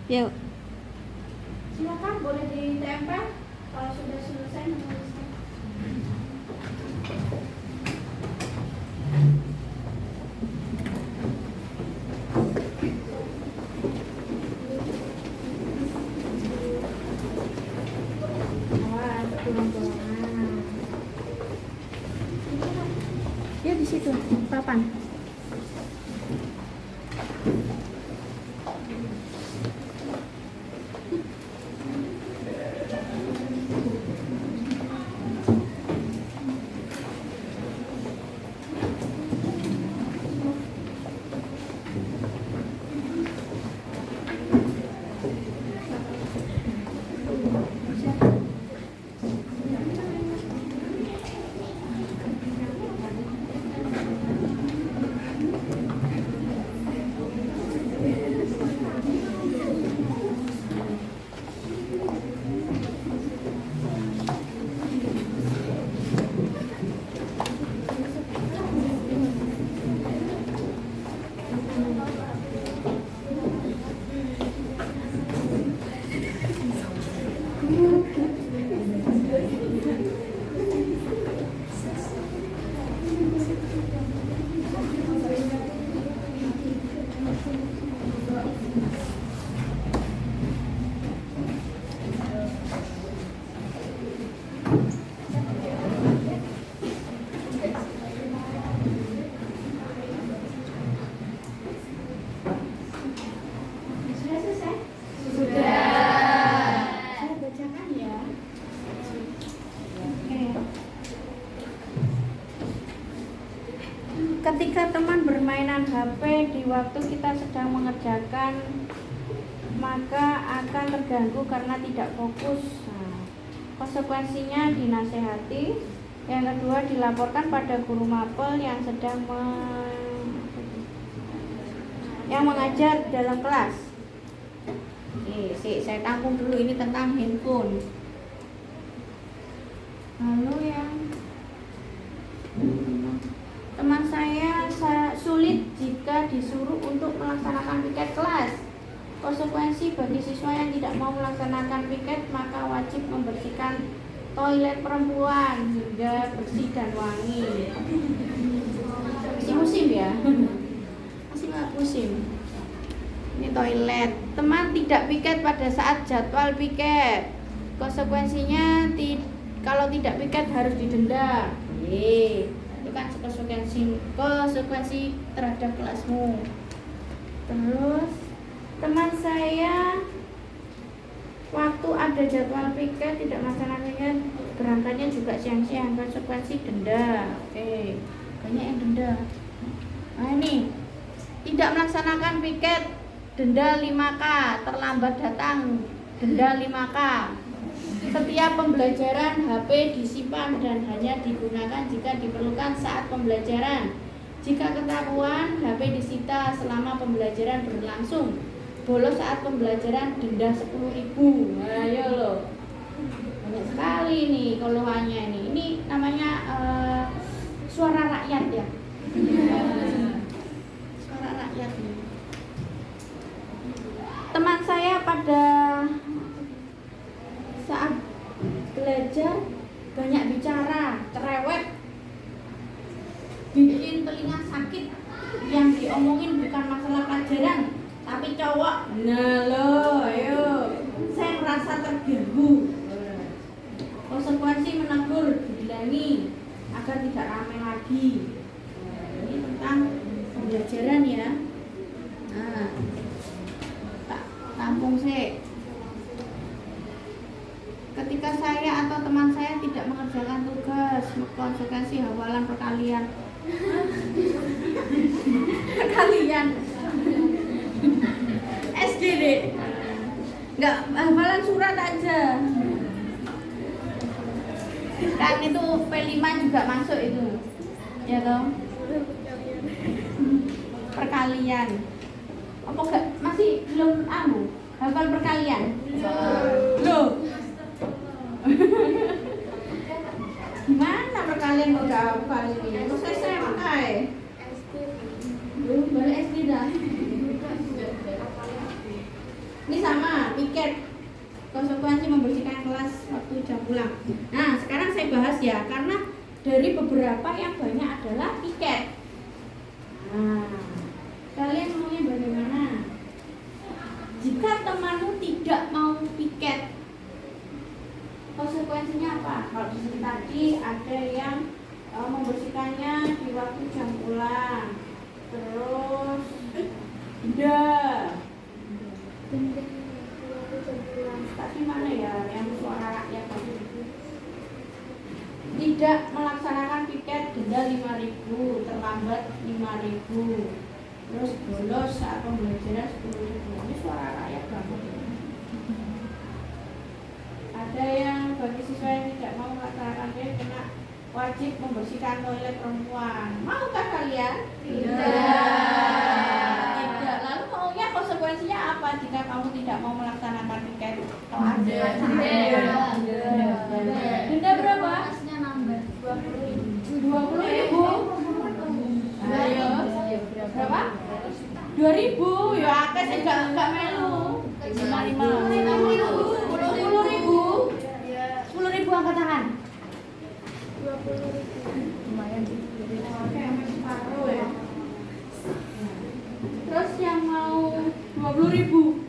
Yuk. Silakan boleh ditempel kalau sudah selesai menulisnya. Ya di situ papan. ketika teman bermainan HP di waktu kita sedang mengerjakan, maka akan terganggu karena tidak fokus. Nah, konsekuensinya dinasehati. Yang kedua, dilaporkan pada guru mapel yang sedang mengajar dalam kelas. Saya tampung dulu, ini tentang handphone. Lalu yang teman saya sulit jika disuruh untuk melaksanakan piket kelas. Konsekuensi bagi siswa yang tidak mau melaksanakan piket, maka wajib membersihkan toilet perempuan hingga bersih dan wangi. Masih musim ya? Masih musim. Ini toilet. Teman tidak piket pada saat jadwal piket. Konsekuensinya kalau tidak piket harus didenda. Itu kan konsekuensi terhadap kelasmu. Terus teman saya waktu ada jadwal piket tidak melaksanakannya, berangkatnya juga siang-siang, konsekuensi denda. Banyak yang denda. Nah ini, tidak melaksanakan piket denda 5K, terlambat datang denda 5K. Setiap pembelajaran HP disimpan dan hanya digunakan jika diperlukan saat pembelajaran. Jika ketahuan HP disita selama pembelajaran berlangsung, bolos saat pembelajaran denda 10.000. Ayo loh, banyak sekali nih keluhannya ini. Ini namanya suara rakyat ya. Suara rakyat nih. Teman saya pada saat belajar banyak bicara, cerewet, bikin telinga sakit. Yang diomongin bukan masalah pelajaran, tapi cowok. Nah lo, ayo, saya merasa terganggu. Konsekuensi menegur, dibilangi agar tidak ramai lagi. Ini tentang pembelajaran ya. Nah, tak tampung sih. Ketika saya atau teman saya tidak mengerjakan tugas, konsekuensi hafalan perkalian. Perkalian. SD deh. Enggak, hafalan surat aja. Kan itu P5 juga masuk itu. Ya toh? Perkalian. Apa enggak masih belum hafal perkalian? Loh. Gimana perkalian kok enggak hafal ini? Terus saya pakai. Baru SD dah. Ini sama, piket. Konsekuensi membersihkan kelas waktu jam pulang. Nah, sekarang saya bahas ya, karena dari beberapa yang banyak adalah piket. Nah, kalian maunya bagaimana? Jika temanmu tidak mau piket, konsekuensinya apa? Kalau di sini tadi ada yang membersihkannya di waktu jam pulang. Terus tadi mana ya yang suara rakyat tadi? Tidak melaksanakan piket denda 5.000, terlambat 5.000. Terus bolos saat pembelajaran 10.000. Ini suara rakyat banget. Ada yang bagi siswa yang tidak mau melaksanakan piket kena wajib membersihkan toilet perempuan. Maukah kalian? Tidak. Lalu maunya konsekuensinya apa jika kamu tidak mau melaksanakan piket? Denda berapa? 20.000. Ayo. Berapa? 2.000. Ya akeh sih enggak melu. 55. 10.000. 10.000 angkat tangan. 20.000. Lumayan sih. Oke, separuh ya. Terus yang mau 20.000.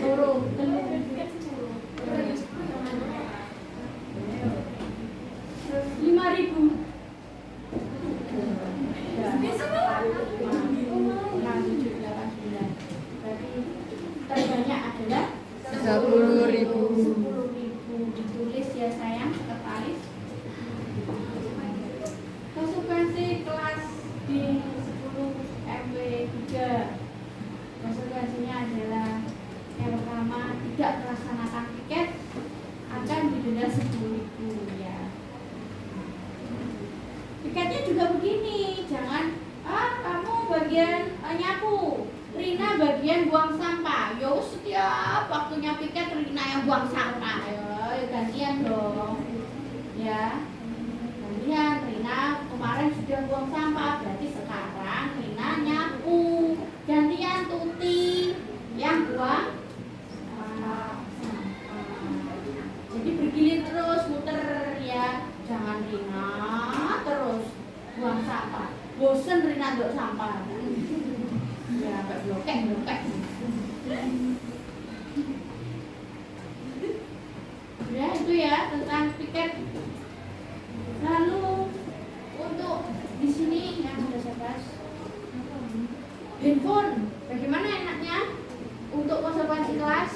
Turun. 5.000. Terbanyak adalah 10.000. Ditulis ya sayang, sekretaris. juga begini, jangan kamu bagian nyapu, Rina bagian buang sampah. Yo setiap waktunya piket Rina yang buang sampah. Ya gantian dong. Ya. Gantian, Rina kemarin sudah buang sampah, berarti sekarang Rina nyapu. Gantian Tuti yang buang sampah. Jadi bergilir terus, muter ya. Jangan Rina terus buang sampah. Bosen Rina untuk sampah. Ya, blokek. Ya, itu ya tentang piket. Lalu untuk di sini yang sudah saya bahas, handphone, bagaimana enaknya untuk konsekuensi kelas?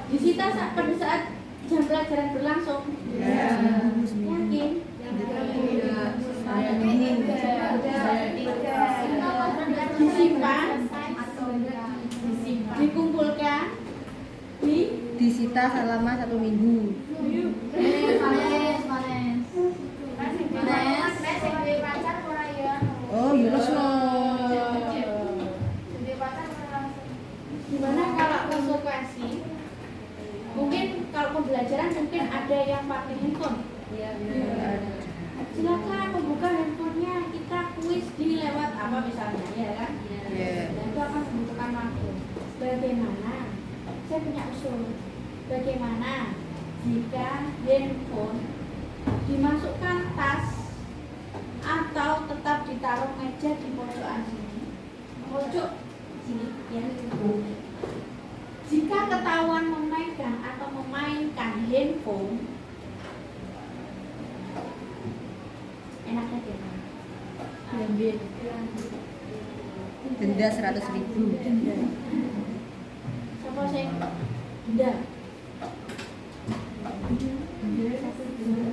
Disita pada saat jam pelajaran berlangsung. Yakin? Disimpan, dikumpulkan, Disita selama 1 minggu. Oh, Yunus no. Gimana kalau konsekuensi? Mungkin kalau pembelajaran mungkin ada yang pakai handphone. Silakan membuka handphonenya, kita kuis di lewat apa misalnya, ya kan? Dan itu akan membutuhkan waktu. Bagaimana? Saya punya usul. Bagaimana jika handphone dimasukkan tas atau tetap ditaruh meja di pojokan sini, pojok sini, ya. Jika ketahuan memegang atau memainkan handphone, enaknya gimana? Diambil. Denda 100.000. Denda. Siapa saya? Denda. Diambil langsung diambil.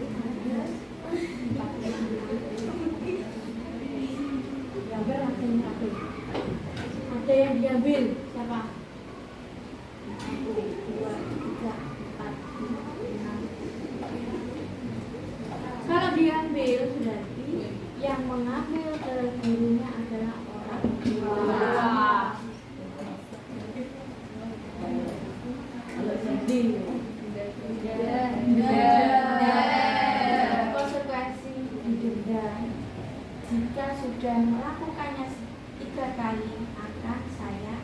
Ada yang diambil siapa? 1, 2, 3, 4, 5. Kalau diambil berarti yang mengambil ke gurunya adalah orang tua. Kalau jadi konsekuensi didenda. Jika sudah melakukannya 3 kali akan saya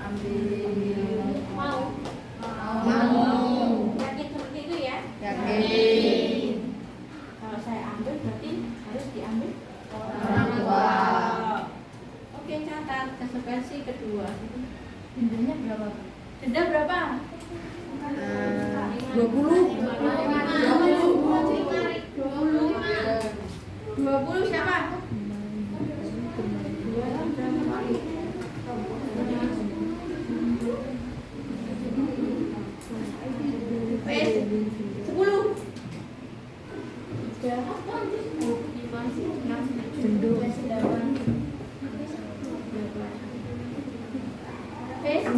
ambil. Mau? Yakin seperti itu ya? Yakin. Kalau saya ambil berarti harus diambil Orang tua. Oke, catat konsekuensi kedua. Dendanya berapa? Denda berapa? 20 siapa? Wes, 10.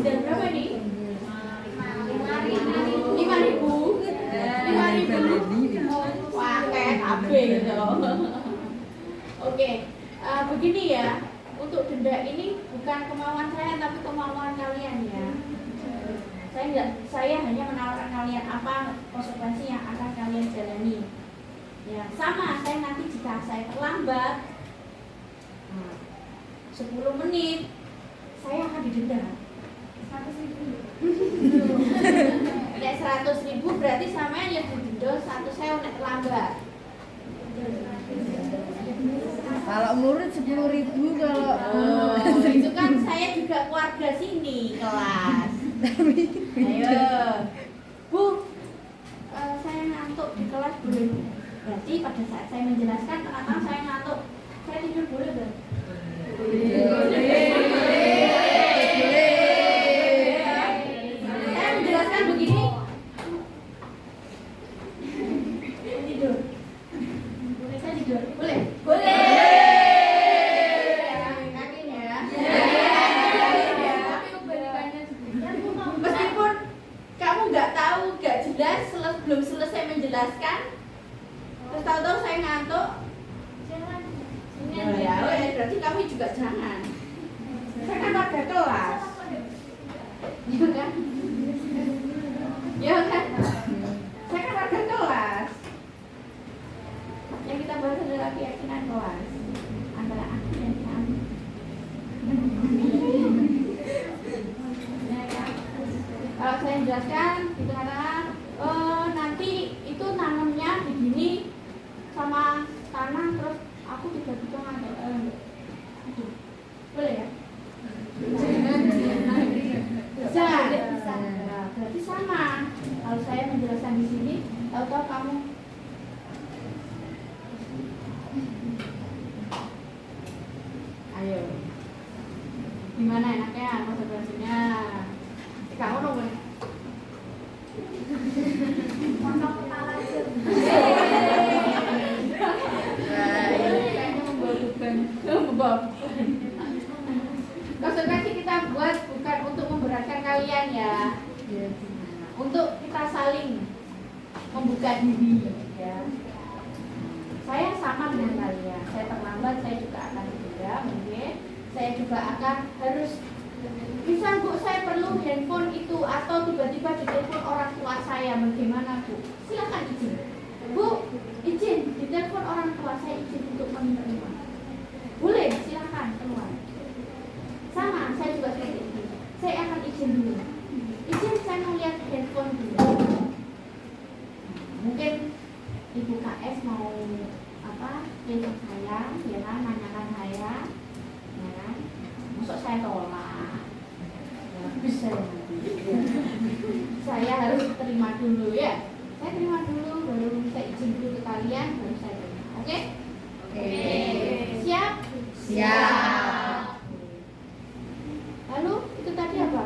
Dan berapa nih? 5.000. 5.000. Wah, kayak KB gitu. Oke, begini ya. Untuk denda ini bukan kemauan saya tapi kemauan kalian ya. Saya hanya menawarkan kalian apa konsekuensi yang akan kalian jalani. Ya, sama saya nanti jika saya terlambat 10 menit saya akan didenda 100.000. Nek 100.000 berarti sampean ya didenda 100.000 nek terlambat. Kalau murid 10.000 kalau Itu kan saya juga keluarga sini kelas. Ayo, Bu, saya ngantuk di kelas boleh? Berarti pada saat saya menjelaskan ternyata saya ngantuk, saya tidur boleh nggak? Saya menjelaskan begini. Tidur. Boleh saya tidur? Boleh? Boleh. Yakin ya? Tapi kebalikannya meskipun menjelaskan, terus tahu-tahu saya ngantuk. Ya, berarti kamu juga jangan. Saya kan warga kelas. Ya kan? Ya kan? Saya kan warga kelas. Yang kita bahas adalah keyakinan kelas antara aku dan kamu. Ya kan? Kalau saya jelaskan, itu katakan, nanti itu nanamnya begini sama tanah, terus aku tiba-tiba ngantuk. Boleh ya? Bisa. Nah, berarti sama. Kalau saya menjelaskan di sini, tahu-tahu kamu ayo. Gimana enaknya konsekuensinya? Kamu nomor. Pondok kepala aja. Kayaknya membawa beban. Konsekuensi kita buat bukan untuk memberatkan kalian ya, untuk kita saling membuka diri ya. Saya sama dengan kalian, saya terlambat, saya juga akan bekerja mungkin, saya juga akan harus bisa Bu, saya perlu handphone itu atau tiba-tiba ditelepon orang tua saya, bagaimana Bu? Silakan izin. Bu, izin ditelepon orang tua saya, izin untuk menerima. Boleh, silakan keluar. Sama, saya juga seperti itu. Saya akan izin dulu. Izin saya mau lihat handphone dulu. Mungkin Ibu KS mau telepon saya, ya kan, nanyakan saya, ya kan. Masuk saya tolak. Ya, bisa nanti. Saya harus terima dulu ya. Saya terima dulu, baru saya izin dulu ke kalian, baru saya terima. Oke? Oke. Siap? Siap. Lalu itu tadi apa?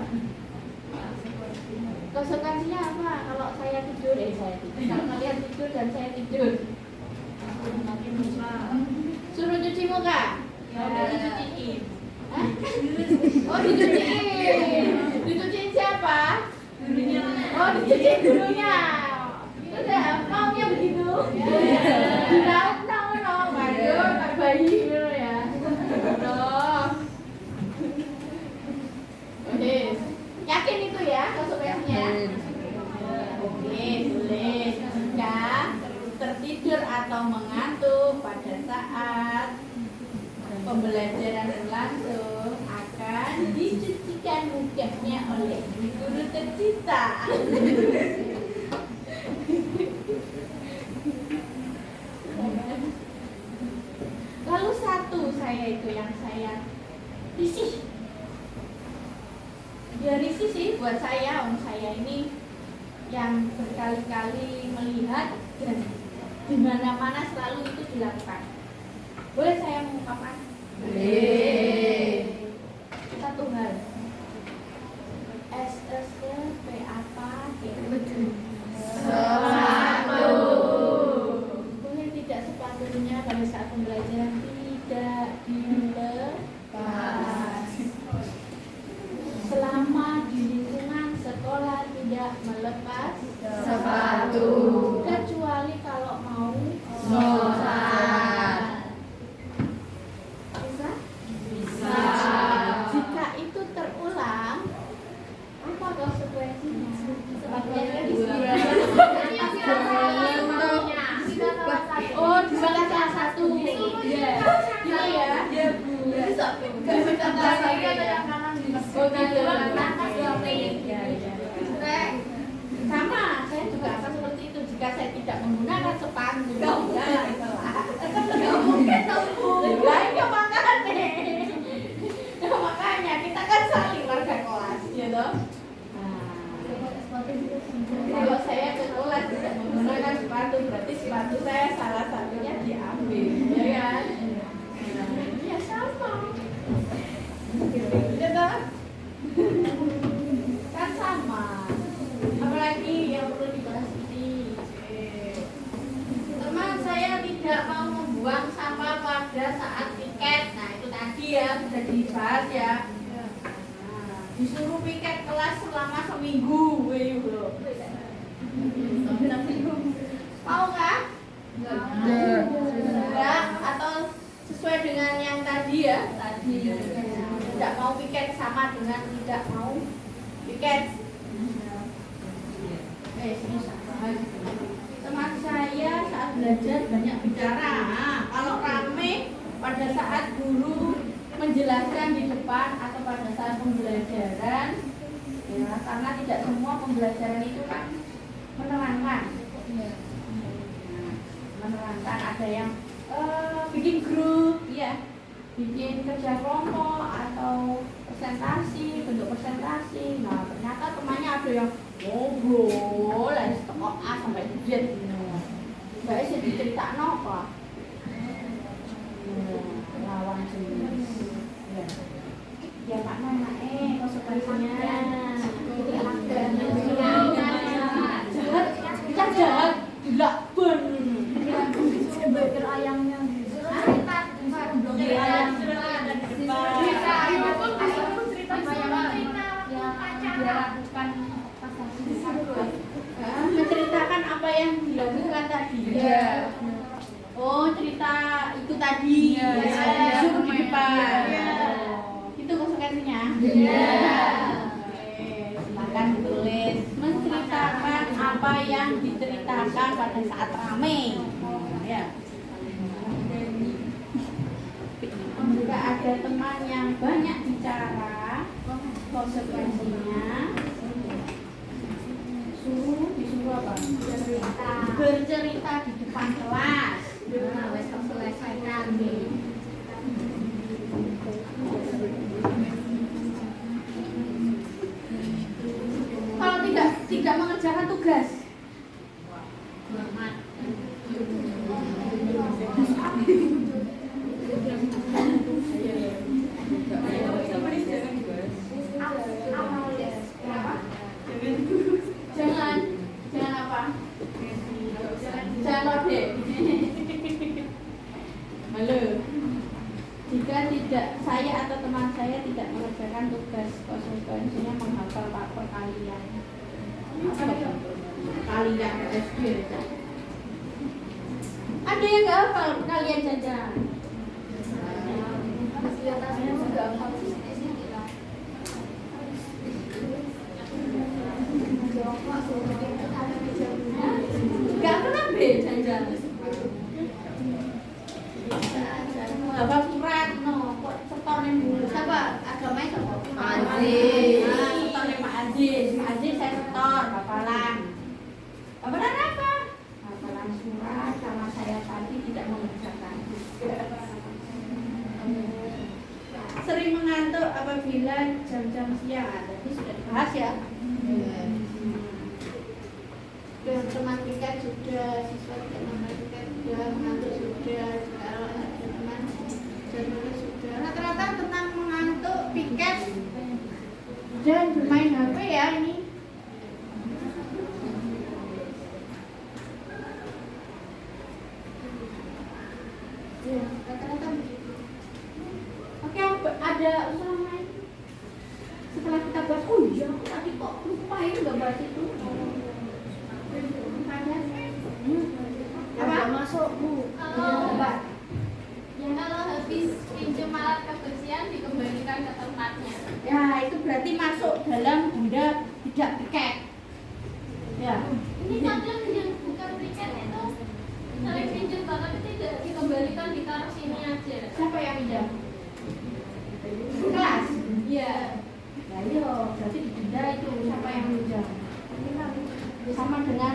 Konsekuensinya apa? Kalau saya tidur, saya tidur. Kalau kalian tidur dan saya tidur, suruh cuci muka. Dicuciin. Oh, dicuciin. Dicuciin siapa? Gurunya. Oh, dicuciin gurunya. Udah, maunya begitu. No, waduh, tak bayi gitu ya. Oke, yakin itu ya konsekuensinya? Oke, tulis. Jika tertidur atau mengantuk pada saat pembelajaran berlangsung akan dicucikan mukanya oleh guru tercinta. Lalu satu saya itu yang saya risih. Ya risih sih buat saya, saya ini yang berkali-kali melihat dan di mana-mana selalu itu dilakukan. Boleh saya mengungkapkan? Boleh. Satu hal. SSC P apa? Sepatu. Boleh tidak sepatunya pada saat pembelajaran tidak dilepas. Selama di lingkungan sekolah tidak melepas sepatu, kecuali kalau mau sholat. Bisa? Bisa. Jika itu terulang, apa konsekuensinya? Sepatunya disiram. Oh, dibakar salah satu. Iya. Gitu ya? Iya, Bu. Sama, saya juga akan seperti itu jika saya tidak menggunakan sepatu. Nggak mungkin dong, Bu. Ya makanya kita kan saling warga kelas, ya toh. Kalau saya ke kelas tidak menggunakan sepatu, berarti sepatu saya salah satunya diambil, ya kan? Ya sama. Ya toh? Kan sama. Apalagi yang perlu dibahas ini. Teman saya tidak mau membuang sampah pada saat piket. Nah itu tadi ya sudah dibahas ya. Disuruh piket kelas selama seminggu, Mau nggak? Enggak. Atau sesuai dengan yang tadi ya? Tadi. Tidak mau piket sama dengan tidak mau piket. Teman saya saat belajar banyak bicara. Nah, kalau rame pada saat guru menjelaskan di depan atau pada saat pembelajaran, ya, karena tidak semua pembelajaran itu kan menerangkan. Menerangkan, ada yang bikin grup, ya, bikin kerja kelompok atau presentasi, bentuk presentasi. Nah, ternyata temannya ada yang ngobrol, setengah A sampai Z gitu. Mbak sih diceritain apa? Lawan jenis. Ya Pak Mama, konsekuensinya. Kita jahat, tidak ben. Burger ayamnya. Menceritakan apa yang dilakukan tadi. Ya. Oh, cerita itu tadi. Suruh di depan. Itu konsekuensinya. Silakan ditulis. Menceritakan apa yang diceritakan pada saat ramai. Ya. Jika ada teman yang banyak bicara, konsekuensinya disuruh apa? Bercerita di depan kelas. Selesaikan. Kalau tidak mengerjakan tugas, jangan apa? Jangan lode. Halo. Jika tidak saya atau teman saya tidak mengerjakan tugas, konsekuensinya menghafal paper kalian. Kalian SD. Ada yang nggak hafal kalian jajan? Fasilitasnya sudah hafal. Gak pernah jajan. Hafal surat, no, kok setorin dulu. Siapa? Agamanya siapa? Pak Aziz. Setorin Pak Aziz. Pak Aziz saya setor, hafalan. Hafalan apa? Hafalan surat sama saya tadi tidak mengerjakan. Sering mengantuk apabila jam-jam siang. Tadi sudah dibahas ya. Teman piket sudah, siswa tidak mengenal piket sudah, mengantuk sudah, kalau ada teman jadwalnya sudah. Rata-rata tentang mengantuk, piket dan bermain HP ya ini. Ya, rata-rata begitu. Oke, ada usulan lain? Setelah kita bahas, oh iya, tadi kok lupa ya nggak bahas itu. Apa? Masuk Bu. Kalau habis pinjam alat kebersihan dikembalikan ke tempatnya. Ya, itu berarti masuk dalam benda tidak piket. Ya. Ini kadang yang bukan piket itu sering pinjam barang itu tidak dikembalikan, ditaruh sini aja. Siapa yang pinjam? Kelas. Iya. Ya iya, berarti didenda itu siapa yang pinjam? Sama dengan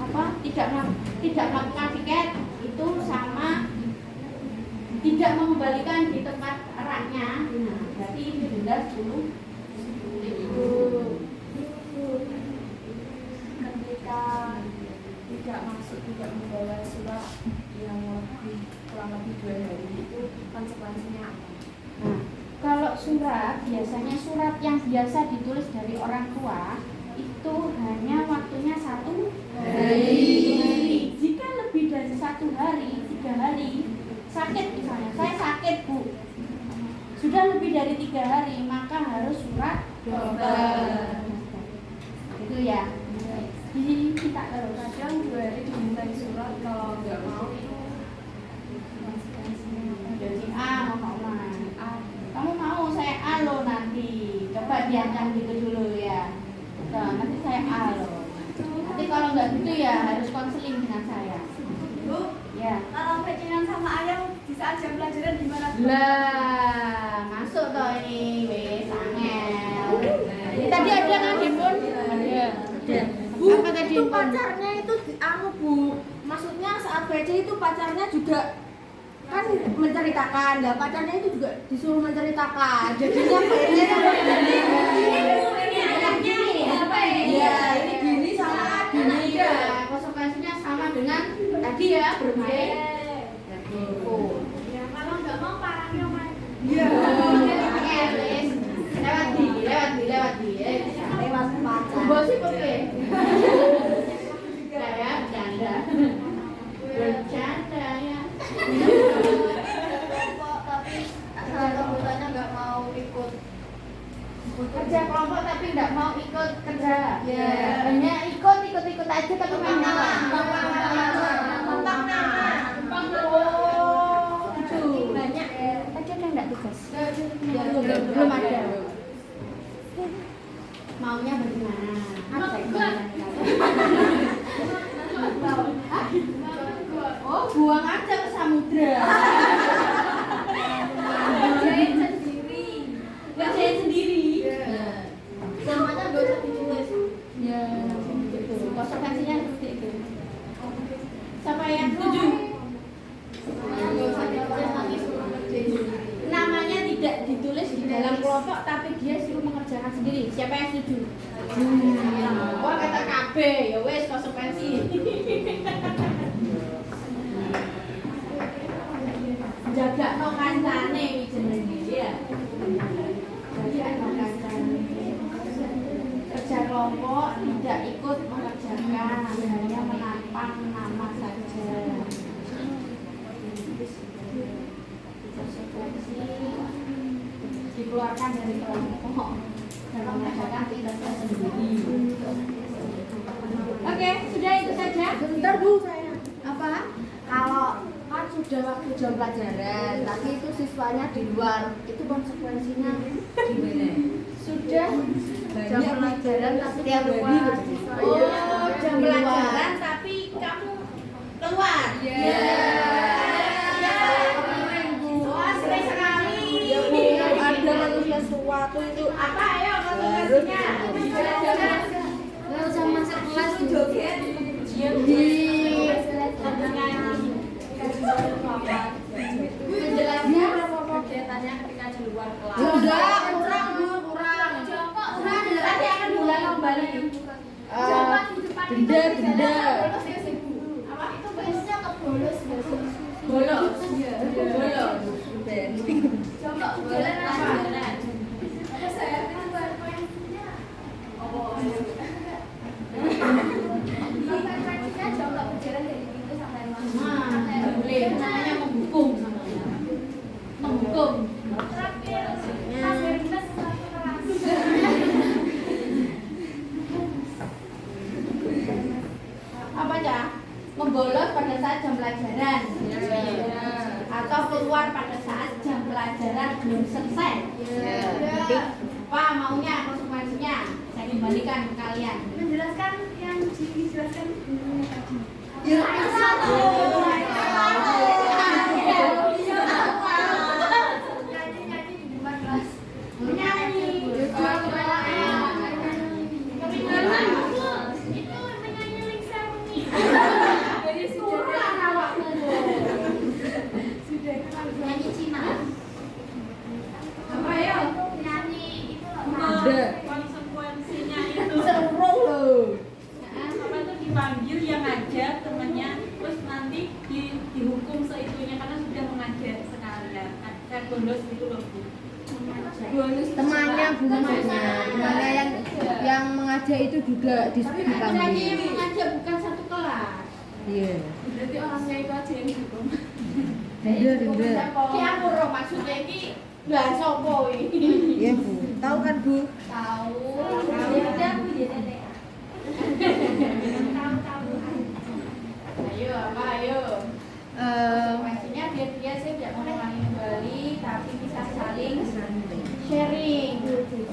apa? Tidak melakukan piket itu sama tidak mengembalikan di tempat raknya. Nah, berarti itu denda 10.000. Ketika tidak masuk, tidak membawa surat yang kurang lebih 2 hari itu konsekuensinya apa? Nah, kalau surat, biasanya surat yang biasa ditulis dari orang tua itu hanya waktunya 1 hari. Jika lebih dari 1 hari, 3 hari, sakit misalnya, saya sakit Bu, sudah lebih dari 3 hari, maka harus surat dokter. Itu ya. Jadi kita terus. Kadang 2 hari dimintai Ya. Kalau backingan sama ayam di saat jam pelajaran gimana? Lah, masuk toh ini wis angel. Ini tadi ada kan handphone? Ada. Bu, Apa tadi itu handphone? pacarnya itu Bu. Maksudnya saat baca itu pacarnya juga kan menceritakan. Lah pacarnya itu juga disuruh menceritakan. Jadinya kayaknya sama gini. Ya, ini gini sama gini. Ya, konsekuensinya sama dengan tadi ya bermain. Ya, kalau nggak mau parahnya main. Angel wis. Lewat di. Lewat pacar. Gosip oke. Ya, bercanda. Bercanda ya. Tapi salah kebutuhannya nggak mau ikut. Kerja kelompok tapi nggak mau ikut kerja. Ya, hanya ikut aja tapi main nama. Oh, itu banyak. Tadi ada nggak tugas? Belum ada. Maunya bagaimana? Oh, buang aja ke samudra. Kerjain sendiri. Semuanya nggak usah ditulis. Ya, konsekuensinya seperti itu. Siapa yang setuju? Nggak usah ditulis nanti suruh ngerjain sendiri. Namanya tidak ditulis di dalam kelompok, tapi dia suruh mengerjakan sendiri. Siapa yang setuju? Wah kata KB, ya wes konsekuensi. Jaga no kancane jenenge ya. Jaga no kancane. Kerja kelompok tidak ikut mengerjakan, hanya menantang nama saja. Konsekuensi dikeluarkan dari kelompok dan mengerjakan tugasnya sendiri. Oke, sudah itu saja. Bentar Bu, saya. Apa? Kalau kan sudah waktu jam pelajaran, tapi itu siswanya di luar, itu konsekuensinya gimana? Sudah Jam pelajaran tapi di luar. oh jam pelajaran tapi kamu keluar. Wah, sering sekali. Ada manusia sesuatu itu Apa ayo konsekuensinya? nggak usah masuk kelas Joget. Menjelaskan kegiatannya ketika di luar kelas. Enggak, kurang Bu, kurang. Nanti akan diulang kembali. Denda. Apa itu bahasanya kebolos Bolos. bolos. Coba Jalan apa? Apa saya kan konsekuensinya? Konsekuensinya coba berjalan dari pintu sampai masuk. Nah, boleh. Namanya menghukum namanya. Menghukum. Terakhir, terakhir kita satu kelas. Apa ya? Membolos pada saat jam pelajaran. Atau keluar pada saat jam pelajaran belum selesai. Apa maunya konsekuensinya? Saya kembalikan ke kalian. Menjelaskan yang dijelaskan gurunya tadi. Nyanyi-nyanyi di depan kelas. Menyanyi. Itu menyanyi Link Seruni. Kurang awakmu. Nyanyi Cina. Apa ya? Nyanyi itu loh. Ada. Konsekuensinya itu Seru loh. apa itu dipanggil yang ngajar temannya, terus nanti dihukum seitunya karena sudah mengajar sekalian. Kayak bolos gitu loh Bu. Temannya yang mengajar itu juga Tapi kan lagi dipanggil. mengajar bukan satu kelas. Iya. Berarti orangnya itu aja yang dihukum. Denda. Ki aku roh maksudnya iki lah sopo iki? Iya Bu. Tahu kan Bu? Tahu. Udah Bu ya Nenek. Ayo apa ayo? Konsekuensinya dia sih tidak mengulangi kembali, tapi bisa saling sharing,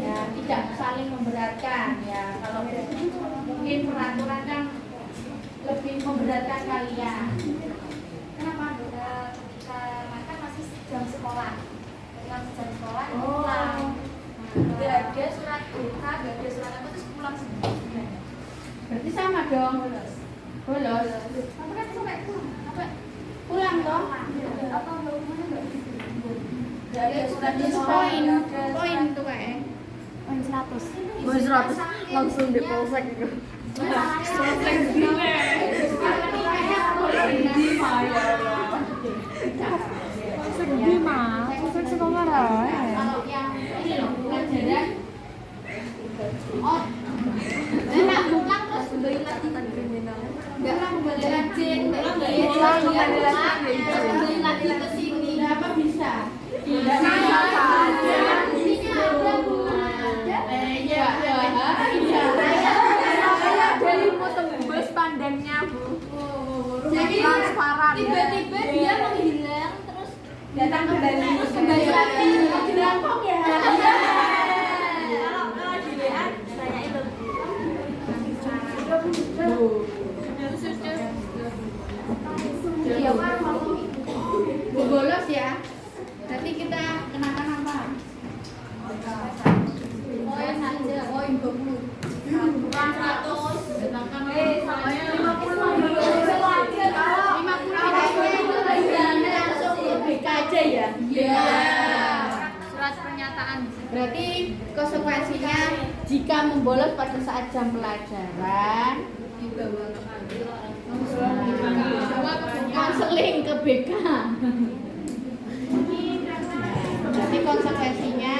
ya tidak saling memberatkan ya. Kalau mungkin peraturan kan lebih memberatkan kalian. Kenapa ketika makan masih jam sekolah. Ketika jam sekolah itu Oh. pulang. Nggak ada surat BK, nggak ada surat apa terus pulang sendiri. Berarti sama dong. Bolos. Tapi kan sampai pulang, sampai Pulang toh? apa hukumannya nggak gitu? Nggak ada surat di sekolah. Poin tuh kayak. Poin 100. Poin 100 langsung di polsek gitu. Kalau yang ini loh, pelajaran. Oh, enak pulang terus kembali lagi ke kriminal. Enggak lah, kembali lagi. Kembali lagi ke sini. Apa bisa? Tidak bisa saja. Iya, saya dari mau tembus pandangnya, Bu. Jadi transparan. Tiba-tiba dia menghilang terus datang kembali. Terus kembali lagi. Dirangkong ya. Kalau dilihat saya itu. Iya, Pak. Bolos ya. Berarti kita kenakan apa? Poin aja, poin 20. Kurang 100. Sedangkan salahnya 50. 50 itu langsung ke BK aja ya? Iya. Surat pernyataan. Berarti konsekuensinya jika membolos pada saat jam pelajaran konseling ke BK. Jadi konsekuensinya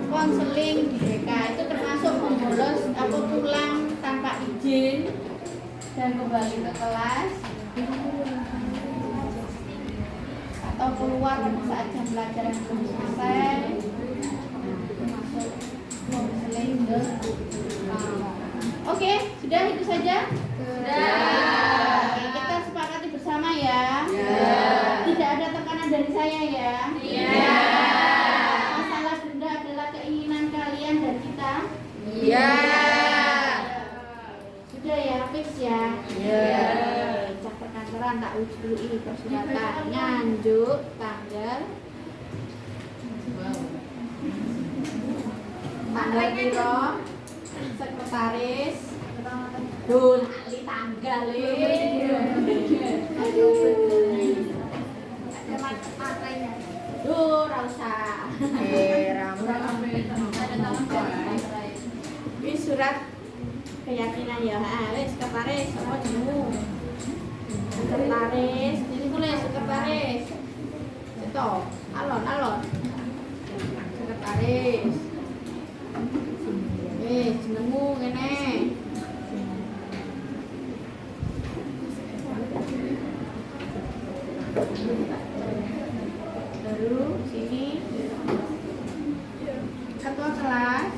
konseling di BK itu termasuk membolos atau pulang tanpa izin dan kembali ke kelas atau keluar pada saat jam pelajaran belum selesai. Termasuk konseling ke Oke, sudah itu saja? Sudah. Oke, kita sepakati bersama ya. Tidak ada tekanan dari saya ya. Iya. Masalah denda adalah keinginan kalian dan kita. Iya. Sudah ya, fix ya. Iya. Cak perkantoran tak ujui persuratan nganjuk tanggal piro sekretaris Dul ahli tanggal ada matanya Duh, rasa ini surat keyakinan ya wis sekretaris apa jenengmu sekretaris jadi boleh sekretaris itu alon sekretaris jenengmu ngene baru sini ketua kelas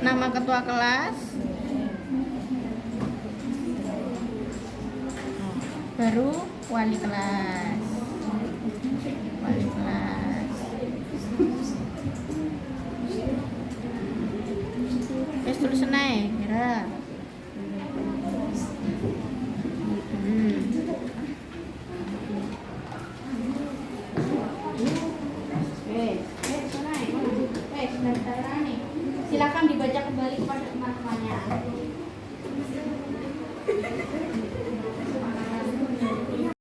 nama ketua kelas baru wali kelas wis tulis nae kira silakan dibaca kembali kepada teman-teman